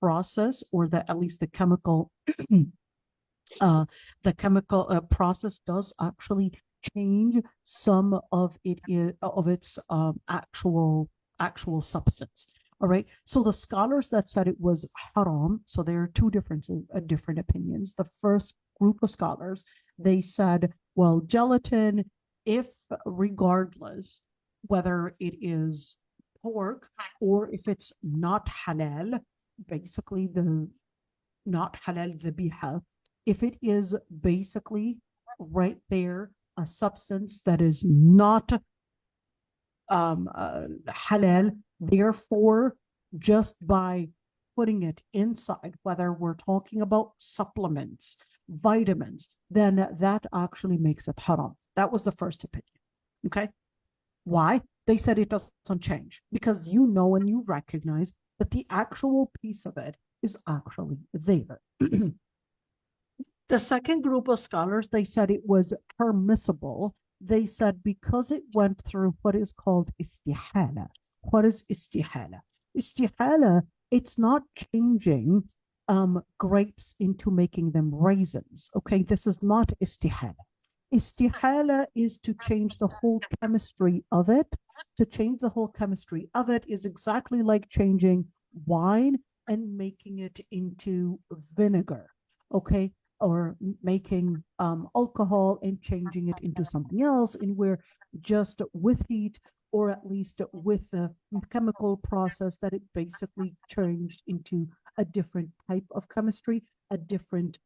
process, or at least the chemical process does actually change some of its actual substance. All right. So the scholars that said it was haram, so there are two different opinions. The first group of scholars, they said, well, gelatin, if regardless whether it is pork or if it's not halal, basically the not halal dhabiha, if it is basically right there a substance that is not halal, therefore just by putting it inside, whether we're talking about supplements, vitamins, then that actually makes it haram. That was the first opinion. Okay. Why? They said it doesn't change because you know and you recognize that the actual piece of it is actually there. The second group of scholars, they said it was permissible. They said because it went through what is called istihala. What is istihala? Istihala, it's not changing grapes into making them raisins. Okay, this is not istihala. Istihala is to change the whole chemistry of it. To change the whole chemistry of it is exactly like changing wine and making it into vinegar, okay? Or making alcohol and changing it into something else, and we're just with heat, or at least with the chemical process, that it basically changed into a different type of chemistry, a different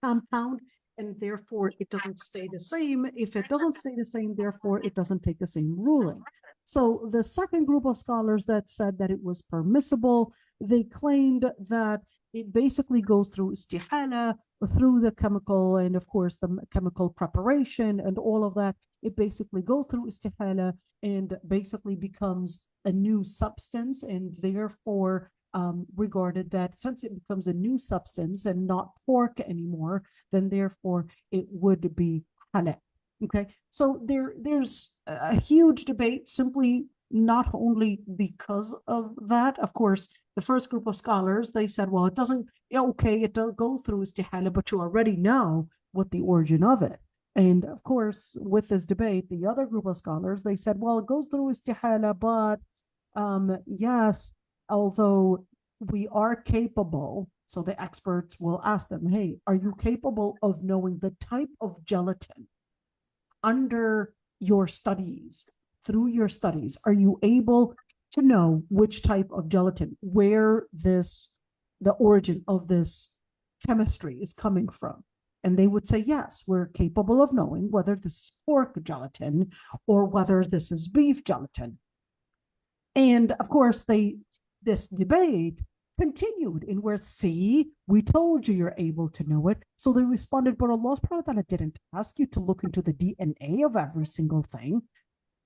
compound, and therefore it doesn't stay the same. If it doesn't stay the same, therefore it doesn't take the same ruling. So the second group of scholars that said that it was permissible, they claimed that it basically goes through istihala, through the chemical, and of course the chemical preparation and all of that. It basically goes through istihala and basically becomes a new substance, and therefore regarded that since it becomes a new substance and not pork anymore, then therefore it would be halal. Okay, so there's a huge debate simply not only because of that. Of course, the first group of scholars, they said, well, it doesn't, okay, it goes through istihala, but you already know what the origin of it. And of course, with this debate, the other group of scholars, they said, well, it goes through istihala, but yes, although we are capable, so the experts will ask them, hey, are you capable of knowing the type of gelatin under your studies, through your studies? Are you able to know which type of gelatin, where the origin of this chemistry is coming from? And they would say, yes, we're capable of knowing whether this is pork gelatin or whether this is beef gelatin. And of course, this debate continued in where, see, we told you you're able to know it. So they responded, but Allah subhanahu wa ta'ala didn't ask you to look into the DNA of every single thing.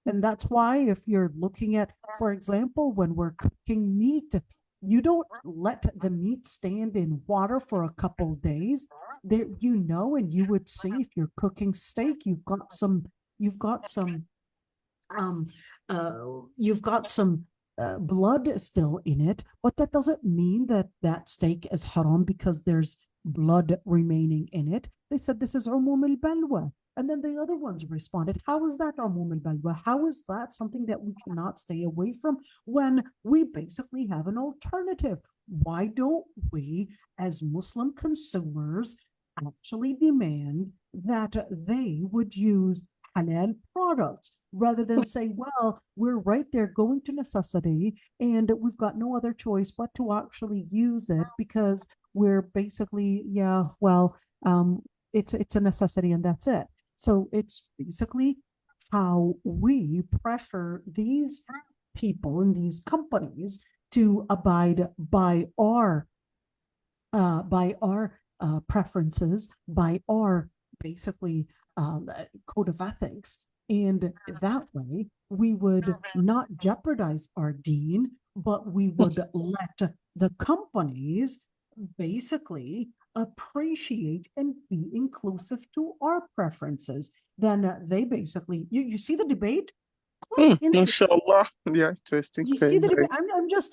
And that's why if you're looking at, for example, when we're cooking meat, you don't let the meat stand in water for a couple days. There, you know, and you would see if you're cooking steak, you've got some blood still in it, but that doesn't mean that that steak is haram because there's blood remaining in it, they said this is umum al-balwa. And then the other ones responded, how is that umum al-balwa? How is that something that we cannot stay away from when we basically have an alternative? Why don't we, as Muslim consumers, actually demand that they would use halal products rather than say, well, we're right there going to necessity and we've got no other choice but to actually use it because we're basically, yeah, well, it's a necessity and that's it. So it's basically how we pressure these people and these companies to abide by our preferences, by our basically code of ethics. And that way we would not jeopardize our deen, but we would let the companies basically appreciate and be inclusive to our preferences. Then they basically, you see the debate? Quite interesting. Inshallah. Yeah, interesting. You see the debate?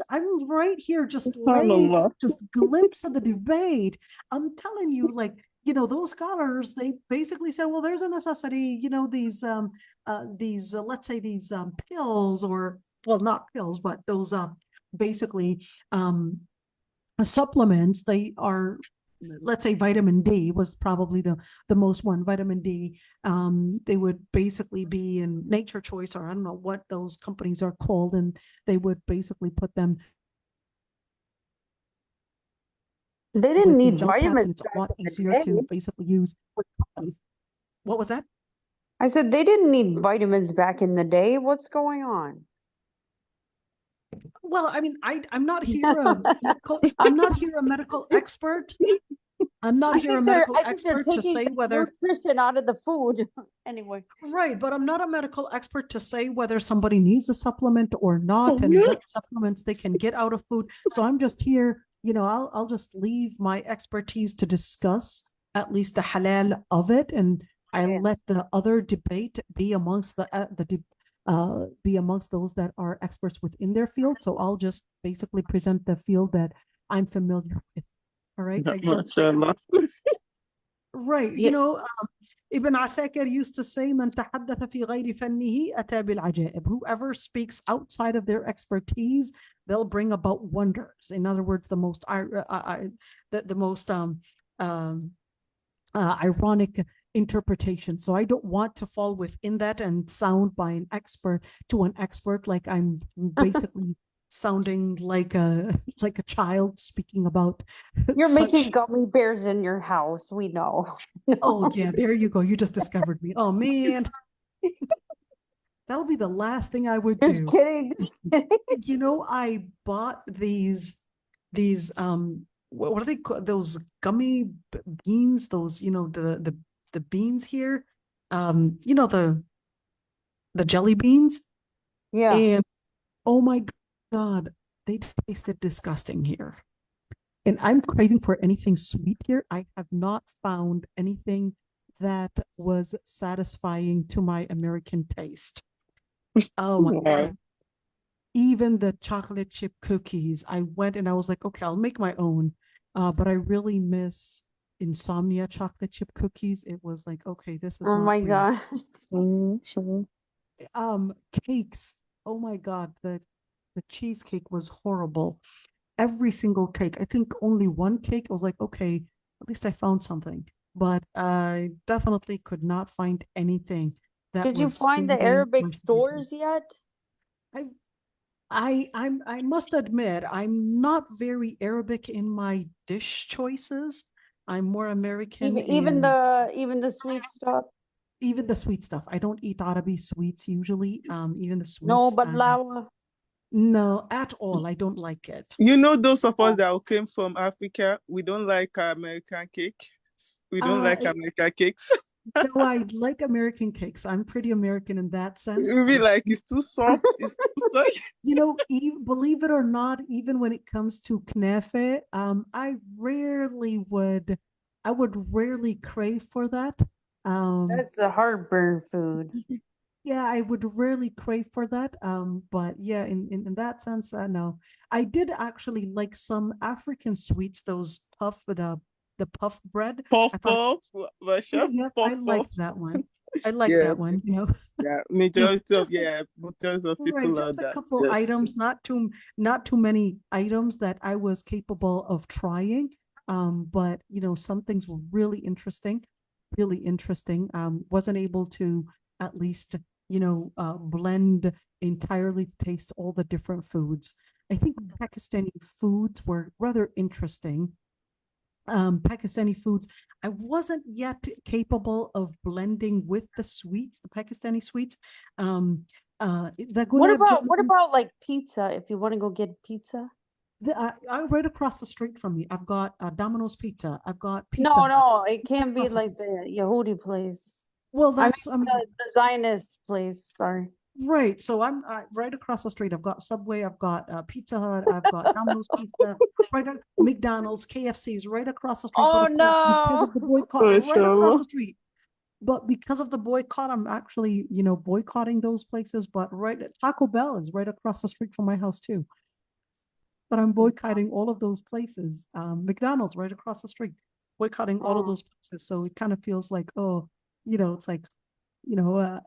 I'm right here, just laying Subhanallah. just glimpse of the debate. I'm telling you, like, those scholars, they basically said, well, there's a necessity, these let's say these pills, or well, not pills, but those basically supplements, they are, let's say vitamin D was probably the most one. Vitamin D, they would basically be in Nature Choice, or I don't know what those companies are called, and they would basically put them. They didn't need gel caps, and vitamins it's a back lot in the easier day. to basically use. What was that? I said they didn't need vitamins back in the day. What's going on? Well, I mean, I'm not here a medical expert. I'm not here a medical expert to say whether nutrition out of the food. Anyway. Right, but I'm not a medical expert to say whether somebody needs a supplement or not, and what supplements they can get out of food. So I'm just here, I'll just leave my expertise to discuss at least the halal of it, and I let the other debate be amongst be amongst those that are experts within their field. So I'll just basically present the field that I'm familiar with. All right. Right. Ibn Asakir used to say, "Man tahaddatha fi ghayri fannihi ata bil ajaib." Whoever speaks outside of their expertise, they'll bring about wonders. In other words, the most ironic interpretation. So I don't want to fall within that and sound by an expert to an expert like I'm basically sounding like a child speaking about. You're making gummy bears in your house. We know. Oh yeah, there you go. You just discovered me. Oh man. That'll be the last thing I would do. Just kidding. I bought these what are they called? Those gummy beans, those, the beans here. The jelly beans. Yeah. And oh my God, they tasted disgusting here. And I'm craving for anything sweet here. I have not found anything that was satisfying to my American taste. Oh my God. Even the chocolate chip cookies, I went and I was like, okay, I'll make my own. But I really miss Insomnia chocolate chip cookies. It was like, okay, this is Oh not my real. God. Cakes. Oh my God, the cheesecake was horrible. Every single cake. I think only one cake, I was like, okay, at least I found something. But I definitely could not find anything that Did you was find the soothing Arabic or stores yet? I must admit, I'm not very Arabic in my dish choices. I'm more American Even the sweet stuff. Even the sweet stuff. I don't eat Arabi sweets usually. Even the sweets. No baklawa. No, at all. I don't like it. Those of us that came from Africa, we don't like American cake. We don't like American cakes. No, I like American cakes. I'm pretty American in that sense. It would be like, it's too soft. It's too soft. Believe it or not, even when it comes to knafe, I would rarely crave for that. That's a heartburn food. Yeah, I would rarely crave for that. But yeah, in that sense, no. I did actually like some African sweets, those puff with the the puff bread. Puff I thought, puff, version, yeah, puff I like puff. that one. I like Yes, that one, you know. yeah. You know, Majority of just a, majority of right, people are just a that. couple Yes. items, not too many items that I was capable of trying. But you know, some things were really interesting, really interesting. Wasn't able to at least, you know, blend entirely to taste all the different foods. I think Pakistani foods were rather interesting. Pakistani foods, I wasn't yet capable of blending with the sweets, the Pakistani sweets. The What gulab about jamun, like pizza? If you want to go get pizza? I right across the street from me. I've got Domino's Pizza. I've got Pizza No, Hut no, it right can't be across the like street. the Yehudi place. Well, I mean, that's I mean, the Zionist place. Sorry. right. So I'm right across the street. I've got Subway. I've got Pizza Hut. I've got Domino's Pizza. McDonald's, KFC's right across the street. But Oh of course, because of the no. boycott, right across Mashallah. the street. But because of the boycott, I'm actually, you know, boycotting those places. But Taco Bell is right across the street from my house too. But I'm boycotting all of those places. McDonald's right across the street, boycotting all of Oh. those places. So it kind of feels like, oh, you know, it's like, you know,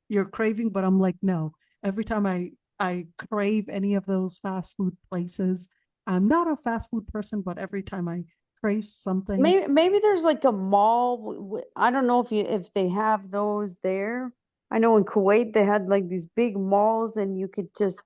you're craving, but I'm like, no. Every time I crave any of those fast food places, I'm not a fast food person, but every time I crave something, Maybe there's like a mall. I don't know if they have those there. I know in Kuwait they had like these big malls and you could just